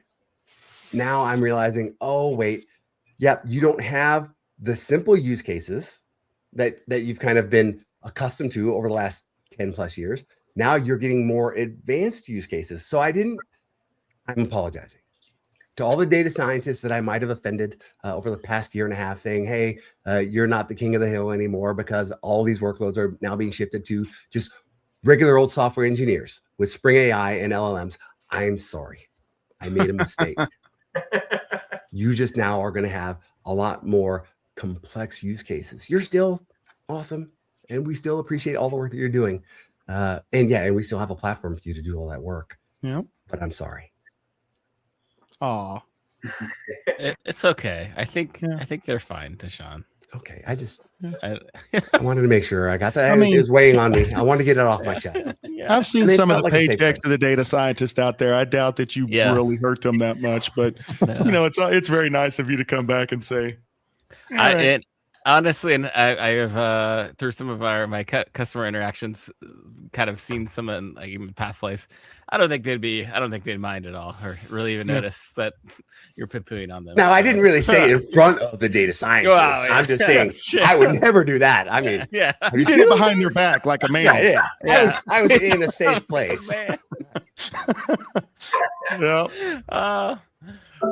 Now I'm realizing, oh, wait, you don't have the simple use cases that you've kind of been accustomed to over the last 10 plus years. Now you're getting more advanced use cases. So I'm apologizing to all the data scientists that I might have offended over the past year and a half, saying, hey, you're not the king of the hill anymore because all these workloads are now being shifted to just regular old software engineers with Spring AI and LLMs. I'm sorry. I made a mistake. You just now are going to have a lot more complex use cases. You're still awesome, and we still appreciate all the work that you're doing. And we still have a platform for you to do all that work. Yeah, but I'm sorry. Aw, it's okay. I think they're fine, Deshaun. Okay, I wanted to make sure I got that. It was weighing on me. I wanted to get it off my chest. I've seen some of the paychecks to the data scientists out there. I doubt that you really hurt them that much, but it's very nice of you to come back and say. Honestly, and I have through some of my customer interactions, kind of seen some in like even past lives. I don't think they'd mind at all, or really even notice that you're poo-pooing on them. No, I didn't really say it in front of the data scientists. Wow, I'm just saying I would never do that. I mean, you did it behind your back like a man. Yeah. I was in a safe place.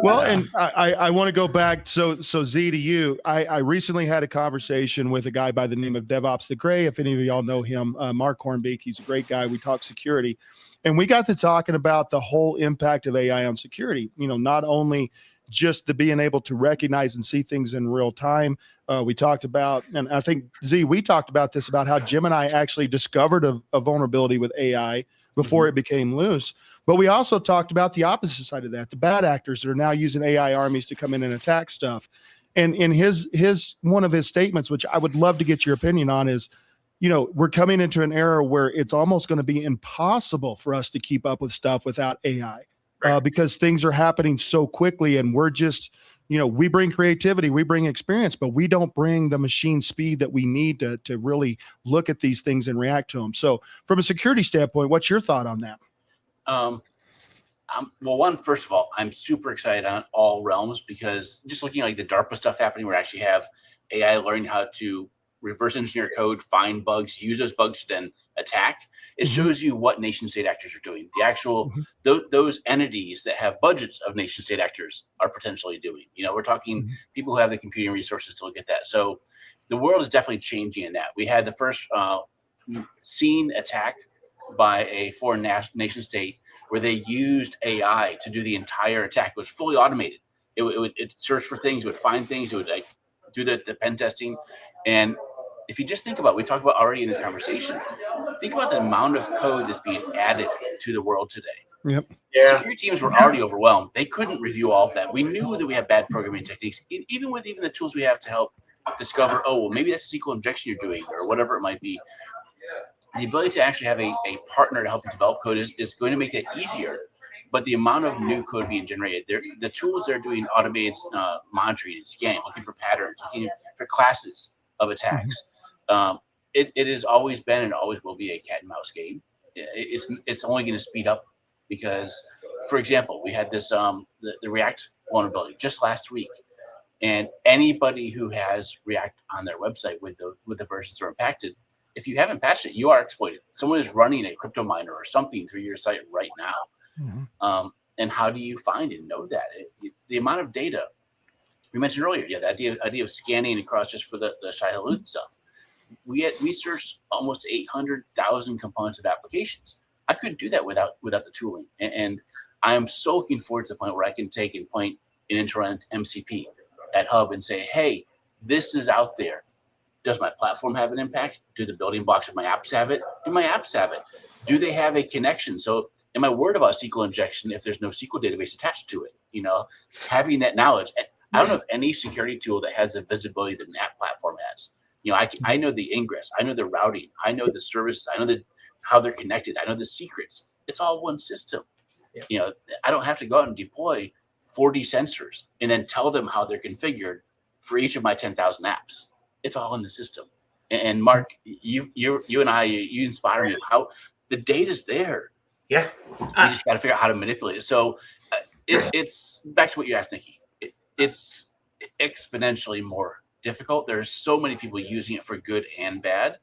Well, and I want to go back. So Z, to you, I recently had a conversation with a guy by the name of DevOps the Gray. If any of y'all know him, Mark Hornbeek, he's a great guy. We talked security, and we got to talking about the whole impact of AI on security. Not only just the being able to recognize and see things in real time. We talked about, and I think Z, we talked about this, about how Gemini actually discovered a vulnerability with AI before it became loose. But we also talked about the opposite side of that, the bad actors that are now using AI armies to come in and attack stuff. And in his one of his statements, which I would love to get your opinion on, is, we're coming into an era where it's almost going to be impossible for us to keep up with stuff without AI, because things are happening so quickly, and we're just, we bring creativity, we bring experience, but we don't bring the machine speed that we need to really look at these things and react to them. So from a security standpoint, what's your thought on that? Well, first of all, I'm super excited on all realms, because just looking like the DARPA stuff happening, where we actually have AI learning how to reverse engineer code, find bugs, use those bugs to then attack. It shows you what nation state actors are doing. The actual, those entities that have budgets of nation state actors are potentially doing. We're talking people who have the computing resources to look at that. So the world is definitely changing in that. We had the first seen attack by a foreign nation state where they used AI to do the entire attack. It was fully automated. It would search for things, it would find things, it would do the pen testing. And if you just think about, we talked about already in this conversation, think about the amount of code that's being added to the world today. Yep. Yeah. Security teams were already overwhelmed. They couldn't review all of that. We knew that we had bad programming techniques, even with the tools we have to help discover, maybe that's a SQL injection you're doing, or whatever it might be. The ability to actually have a partner to help you develop code is going to make it easier. But the amount of new code being generated, the tools that are doing automated monitoring and scanning, looking for patterns, looking for classes of attacks, it has always been and always will be a cat and mouse game. It's only going to speed up, because, for example, we had this the React vulnerability just last week, and anybody who has React on their website with the versions that are impacted, if you haven't patched it, you are exploited. Someone is running a crypto miner or something through your site right now. And how do you find and know that? The amount of data we mentioned earlier, the idea of scanning across just for the Shai-Hulud stuff. We searched almost 800,000 components of applications. I couldn't do that without the tooling. And I am so looking forward to the point where I can take and point an internal MCP at Hub and say, hey, this is out there. Does my platform have an impact? Do the building blocks of my apps have it? Do my apps have it? Do they have a connection? So am I worried about SQL injection if there's no SQL database attached to it? Having that knowledge. I don't know of any security tool that has the visibility that an app platform has. I know the ingress, I know the routing, I know the services, I know how they're connected, I know the secrets. It's all one system. I don't have to go out and deploy 40 sensors and then tell them how they're configured for each of my 10,000 apps. It's all in the system. And Mark, you and I, you inspire me of how the data's there. Yeah. You just got to figure out how to manipulate it. So it's back to what you asked, Nikki. It's exponentially more difficult. There's so many people using it for good and bad.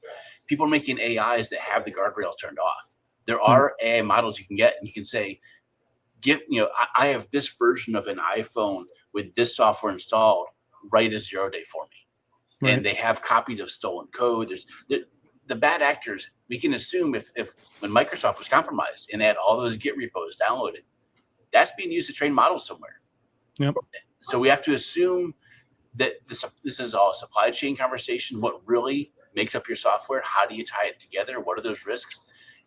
People are making AIs that have the guardrails turned off. There are AI models you can get, and you can say, I have this version of an iPhone with this software installed, write a 0-day for me. Right. And they have copies of stolen code. There's the bad actors. We can assume if when Microsoft was compromised and they had all those Git repos downloaded, that's being used to train models somewhere. Yep. So we have to assume that this is all a supply chain conversation. What really makes up your software? How do you tie it together? What are those risks?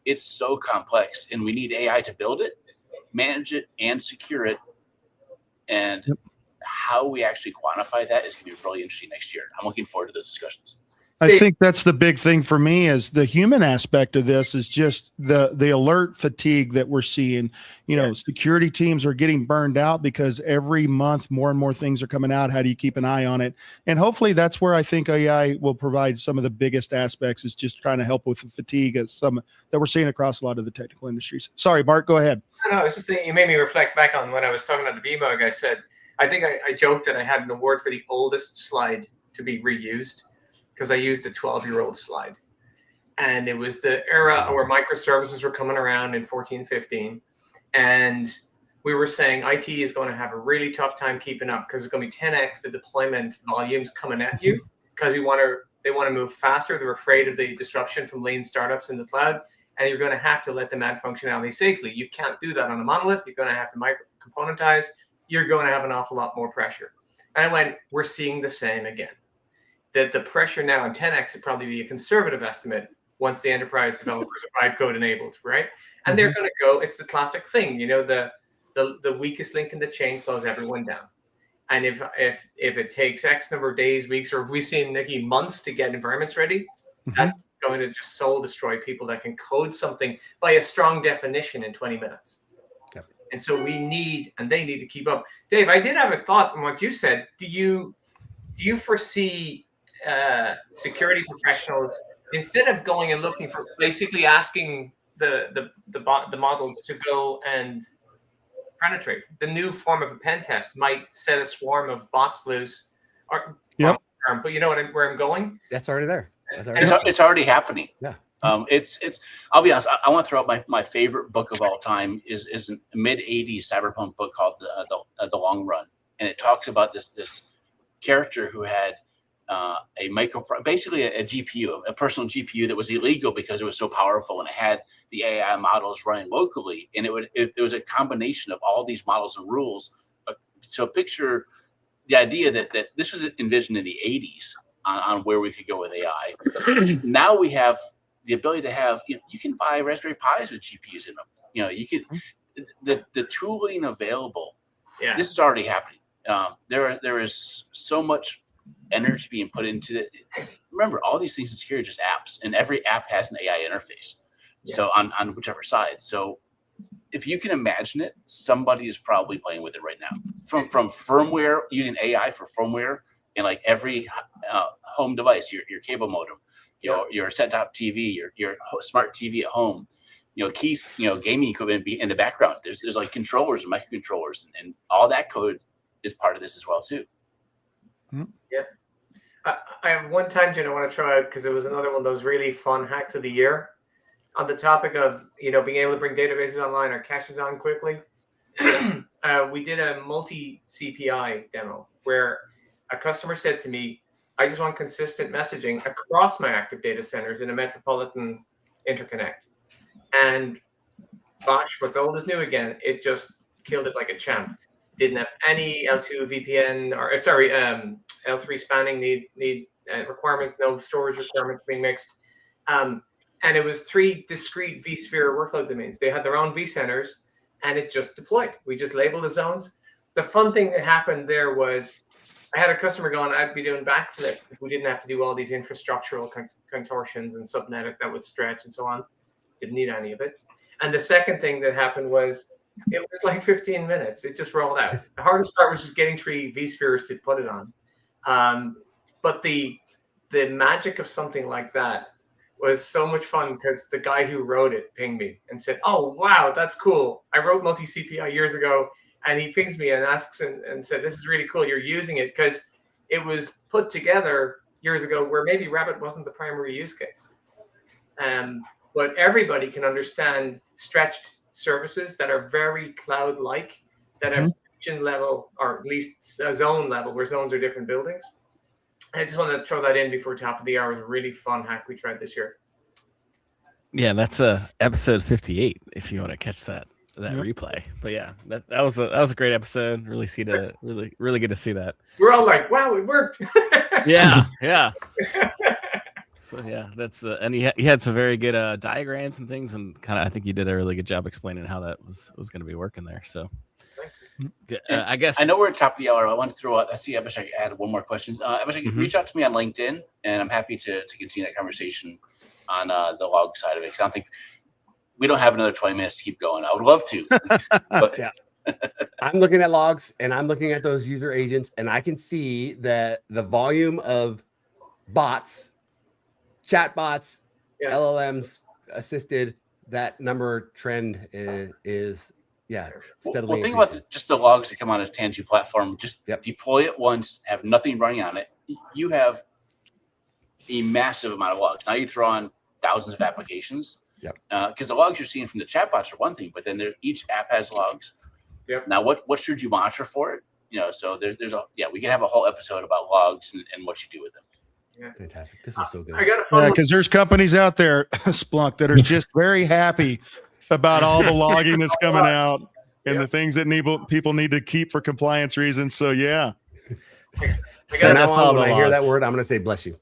It's so complex, and we need AI to build it, manage it, and secure it. And how we actually quantify that is going to be really interesting next year. I'm looking forward to those discussions. I think that's the big thing for me, is the human aspect of this is just the alert fatigue that we're seeing. Security teams are getting burned out because every month more and more things are coming out. How do you keep an eye on it? And hopefully that's where I think AI will provide some of the biggest aspects, is just trying to help with the fatigue that we're seeing across a lot of the technical industries. Sorry, Mark, go ahead. No, it's just that you made me reflect back on when I was talking on the BMOG. I said, I think I joked that I had an award for the oldest slide to be reused, because I used a 12-year-old slide. And it was the era where microservices were coming around in 14, 15. And we were saying IT is going to have a really tough time keeping up, because it's going to be 10x the deployment volumes coming at you, because they want to move faster. They're afraid of the disruption from lean startups in the cloud. And you're going to have to let them add functionality safely. You can't do that on a monolith. You're going to have to componentize. You're going to have an awful lot more pressure. And I went, we're seeing the same again. That the pressure now in 10x would probably be a conservative estimate once the enterprise developers are vibe code enabled, right? And they're going to go, it's the classic thing, the weakest link in the chain slows everyone down. And if it takes X number of days, weeks, or if we've seen, Nikki, months to get environments ready, that's going to just soul destroy people that can code something by a strong definition in 20 minutes. Yep. And so they need to keep up. Dave, I did have a thought on what you said. Do you foresee security professionals, instead of going and looking for, basically asking the models to go and penetrate, the new form of a pen test might set a swarm of bots loose? Yep. But you know where I'm going? That's already there. It's already happening. Yeah. It's. I'll be honest. I want to throw out my favorite book of all time is a mid '80s cyberpunk book called the Long Run, and it talks about this character who had basically a GPU, a personal GPU that was illegal because it was so powerful, and it had the AI models running locally, and it was a combination of all these models and rules. So picture the idea that this was envisioned in the '80s on where we could go with AI. Now we have the ability to have, you can buy Raspberry Pis with GPUs in them. You can, the tooling available. Yeah. This is already happening. There is so much energy being put into it. Remember, all these things in security are just apps, and every app has an AI interface. Yeah. So on whichever side. So if you can imagine it, somebody is probably playing with it right now. From firmware, using AI for firmware in like every home device, your cable modem, your set-top TV, your smart TV at home, keys, gaming equipment in the background. There's like controllers and microcontrollers, and all that code is part of this as well too. Yeah. I have one tangent I want to try out, because it was another one of those really fun hacks of the year on the topic of being able to bring databases online or caches on quickly. We did a multi-CPI demo where a customer said to me, I just want consistent messaging across my active data centers in a metropolitan interconnect. And gosh, what's old is new again. It just killed it like a champ. Didn't have any L2 VPN or L3 spanning need requirements, no storage requirements being mixed. And it was 3 discrete vSphere workload domains. They had their own vCenters, and it just deployed. We just labeled the zones. The fun thing that happened there was I had a customer going, I'd be doing backflips if we didn't have to do all these infrastructural contortions and subnet that would stretch and so on. Didn't need any of it. And the second thing that happened was it was like 15 minutes. It just rolled out. The hardest part was just getting 3 vSpheres to put it on. But the magic of something like that was so much fun, because the guy who wrote it pinged me and said, oh, wow, that's cool. I wrote multi-CPI years ago. And he pings me and asks and said, this is really cool. You're using it, because it was put together years ago where maybe Rabbit wasn't the primary use case. But everybody can understand stretched services that are very cloud-like, that have region level, or at least a zone level, where zones are different buildings. I just want to throw that in before top of the hour. It was a really fun hack we tried this year. Yeah, that's episode 58, if you want to catch that replay. But yeah, that was a great episode. Really really good to see that. We're all like, wow, it worked. yeah. So yeah, that's and he had some very good diagrams and things, and kind of I think you did a really good job explaining how that was going to be working there. So I guess I know we're at top of the hour. I want to throw out. I see Abhishek added one more question. Abhishek, reach out to me on LinkedIn, and I'm happy to continue that conversation on the log side of it. 'Cause I don't think we don't have another 20 minutes to keep going. I would love to. But yeah. I'm looking at logs, and I'm looking at those user agents, and I can see that the volume of bots, chat bots, LLMs assisted, that number trend is steadily. Well, think about just the logs that come on a Tanzu platform. Just deploy it once, have nothing running on it. You have a massive amount of logs. Now you throw on thousands of applications. Because the logs you're seeing from the chatbots are one thing, but then each app has logs. Now, what should you monitor for it? So there's we can have a whole episode about logs and what you do with them. Yeah, fantastic. This is so good. Because there's companies out there, Splunk, that are just very happy about all the logging that's coming out and the things that people need to keep for compliance reasons. So yeah. So now when I hear that word, I'm going to say bless you.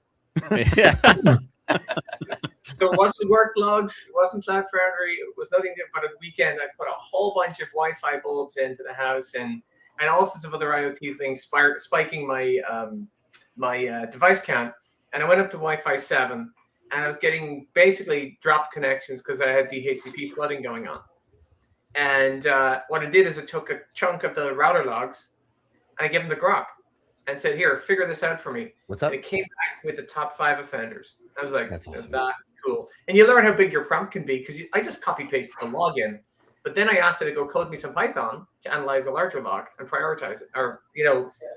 Yeah. So it wasn't work logs, it wasn't Cloud Foundry, it was nothing different. But a weekend, I put a whole bunch of Wi-Fi bulbs into the house and all sorts of other IoT things, spiking my my device count. And I went up to Wi-Fi 7, and I was getting basically dropped connections because I had DHCP flooding going on. And what I did is I took a chunk of the router logs and I gave them the grok and said, here, figure this out for me. What's up? And it came back with the top 5 offenders. I was like, that's awesome. That's cool. And you learn how big your prompt can be because I just copy pasted the login. But then I asked it to go code me some Python to analyze a larger log and prioritize it. Or,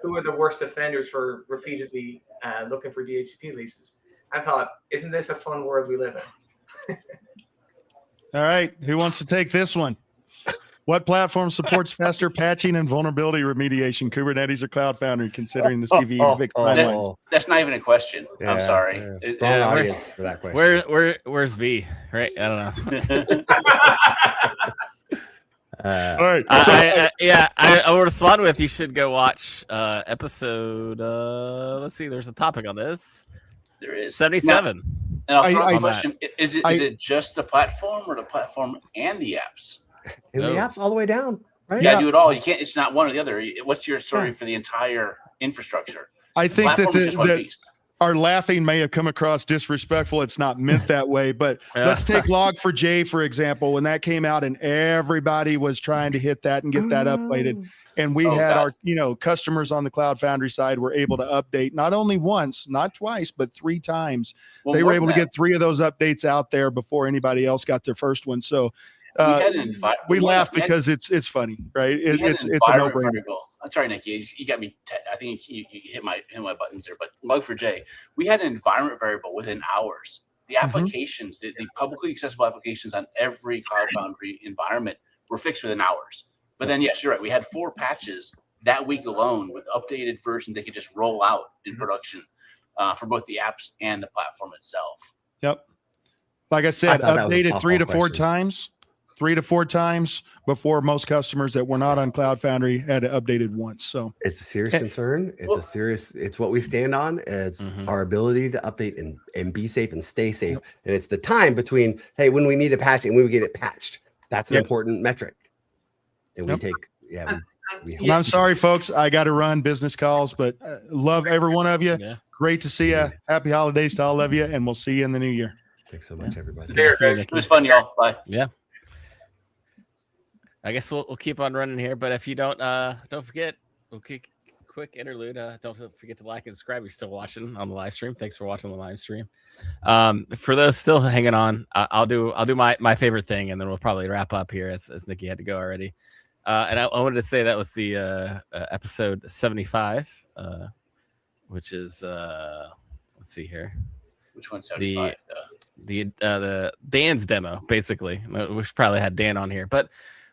who are the worst offenders for repeatedly looking for DHCP leases? I thought, isn't this a fun world we live in? All right. Who wants to take this one? What platform supports faster patching and vulnerability remediation, Kubernetes or Cloud Foundry, considering the CVE timeline? That's not even a question. Yeah, I'm sorry. Wrong audience for that question. Where's V? Right? I don't know. All right. I will respond with you should go watch episode. Let's see. There's a topic on this. There is 77. And I'll throw out the question: Is it just the platform or the platform and the apps? And the apps all the way down, right? You gotta do it all. You can't. It's not one or the other. What's your story for the entire infrastructure? I think Platform is just one piece. Our laughing may have come across disrespectful. It's not meant that way, but let's take Log4j, for example. When that came out and everybody was trying to hit that and get that updated. And we had our, customers on the Cloud Foundry side were able to update not only once, not twice, but 3 times. They were able to get 3 of those updates out there before anybody else got their first one. So we laugh because it's funny, right? It's a no-brainer. I'm sorry, Nick. You got me. I think you hit my buttons there. But Log4j, we had an environment variable within hours. The applications, the publicly accessible applications on every Cloud Foundry environment were fixed within hours. But then, yes, you're right. We had 4 patches that week alone with updated versions they could just roll out in production for both the apps and the platform itself. Yep. Like I said, updated 3 to 4 times. 3 to 4 times before most customers that were not on Cloud Foundry had it updated once. So it's a serious concern. It's what we stand on. It's our ability to update and be safe and stay safe. And it's the time between, hey, when we need a patch and when we get it patched. That's an important metric. And we take, I'm sorry, folks. I got to run business calls, but love every one of you. Yeah. Great to see you. Happy holidays to all of you. And we'll see you in the new year. Thanks so much, everybody. It was fun, y'all. Bye. Yeah. I guess we'll keep on running here, but if you don't forget, we'll quick interlude. Don't forget to like and subscribe. You're still watching on the live stream. Thanks for watching the live stream. For those still hanging on, I'll do my favorite thing, and then we'll probably wrap up here as Nikki had to go already. And I wanted to say that was the episode 75, which is let's see here. Which one's 75? The Dan's demo, basically. We probably had Dan on here, but.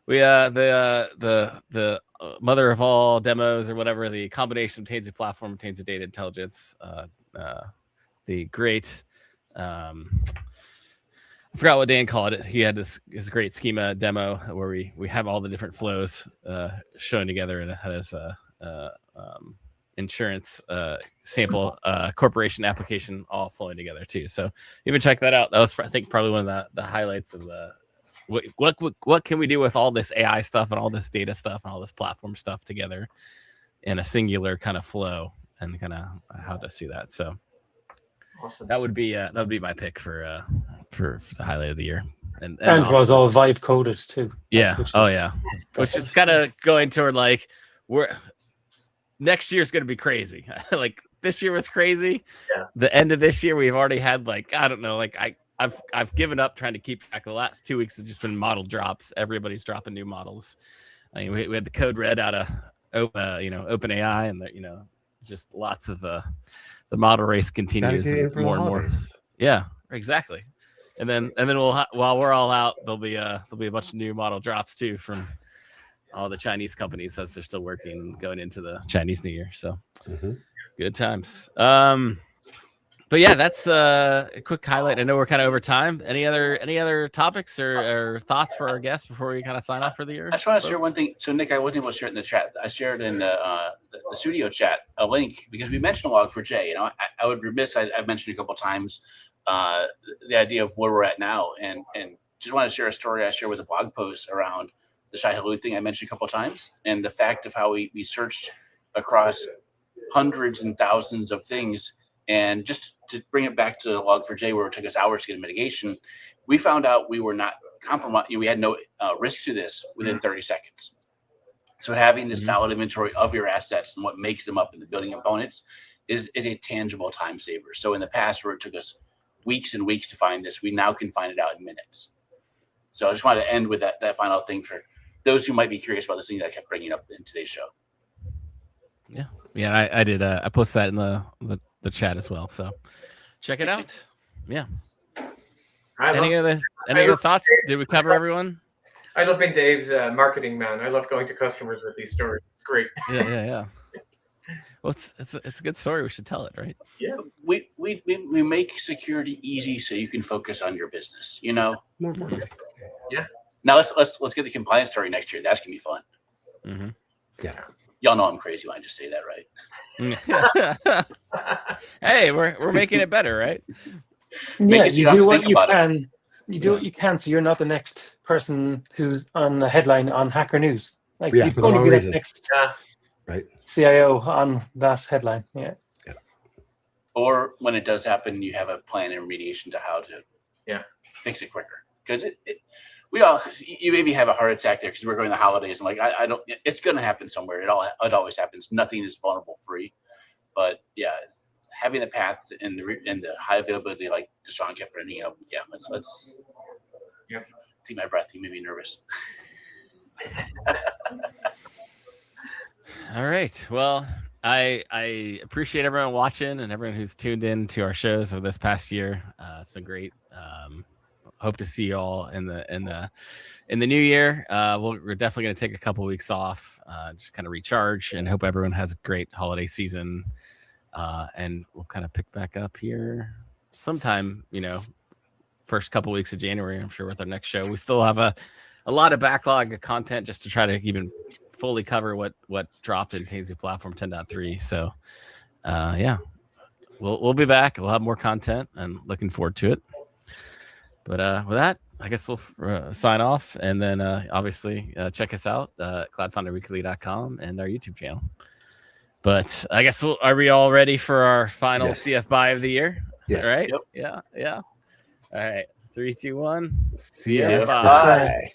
We the mother of all demos or whatever, the combination of Tanzu platform and Tanzu data intelligence, the great I forgot what Dan called it. He had his great schema demo where we have all the different flows shown together, and it had his insurance sample corporation application all flowing together too. So even check that out. That was, I think, probably one of the highlights of the what can we do with all this AI stuff and all this data stuff and all this platform stuff together in a singular kind of flow, and kind of how to see that. So awesome. That would be my pick for the highlight of the year. And also, was all vibe coded too. Yeah. Which is kind of going toward like next year's going to be crazy. Like this year was crazy. Yeah. The end of this year, we've already had I've given up trying to keep track. The last 2 weeks has just been model drops. Everybody's dropping new models. I mean, we had the code red out of OpenAI, and just lots of the model race continues more and more. Yeah, exactly. And then while we're all out, there'll be a bunch of new model drops too from all the Chinese companies as they're still working going into the Chinese New Year. So good times. But yeah, that's a quick highlight. I know we're kind of over time. Any other topics or thoughts for our guests before we kind of sign off for the year? I just want to share one thing. So Nick, I wasn't able to share it in the chat. I shared in the studio chat a link because we mentioned Log4j. I would remiss. I've mentioned a couple of times the idea of where we're at now, and just want to share a story I shared with a blog post around the Shai Hulud thing I mentioned a couple of times, and the fact of how we searched across hundreds and thousands of things And just to bring it back to Log4j, where it took us hours to get a mitigation, we found out we were not compromised. We had no risk to this within 30 seconds. So having this solid inventory of your assets and what makes them up in the building components is a tangible time saver. So in the past, where it took us weeks and weeks to find this, we now can find it out in minutes. So I just wanted to end with that final thing for those who might be curious about this thing that I kept bringing up in today's show. Yeah, I did. I posted that in the chat as well. So check it out. Yeah. Any other thoughts? Did we cover everyone? I love being Dave's marketing man. I love going to customers with these stories. It's great. Yeah. Well, it's a good story. We should tell it, right? Yeah. We make security easy so you can focus on your business. You know. Yeah. Now let's get the compliance story next year. That's gonna be fun. Mm-hmm. Yeah. Y'all know I'm crazy when I just say that, right? Hey, we're making it better, right? Yeah, you do what you can. You do what you can, so you're not the next person who's on the headline on Hacker News. Like you can only be the next CIO on that headline. Yeah. Or when it does happen, you have a plan and remediation to how to fix it quicker. Because you maybe have a heart attack there because we're going to the holidays and like I don't. It's going to happen somewhere. It always happens. Nothing is vulnerable free. But yeah, having the path and the high availability, like Deshaun kept bringing up. Yeah, let's take my breath. You made me nervous. All right. Well, I appreciate everyone watching and everyone who's tuned in to our shows over this past year. It's been great. Hope to see you all in the new year. We're definitely going to take a couple weeks off, just kind of recharge, and hope everyone has a great holiday season. And we'll kind of pick back up here sometime, first couple weeks of January, I'm sure, with our next show. We still have a lot of backlog of content just to try to even fully cover what dropped in Tanzu Platform 10.3. So we'll be back. We'll have more content and looking forward to it. But with that, I guess we'll sign off, and then obviously check us out, cloudfoundryweekly.com and our YouTube channel. But I guess are we all ready for our final CF buy of the year? Yes. All right. Yep. Yeah. All right. 3, 2, 1. CF buy.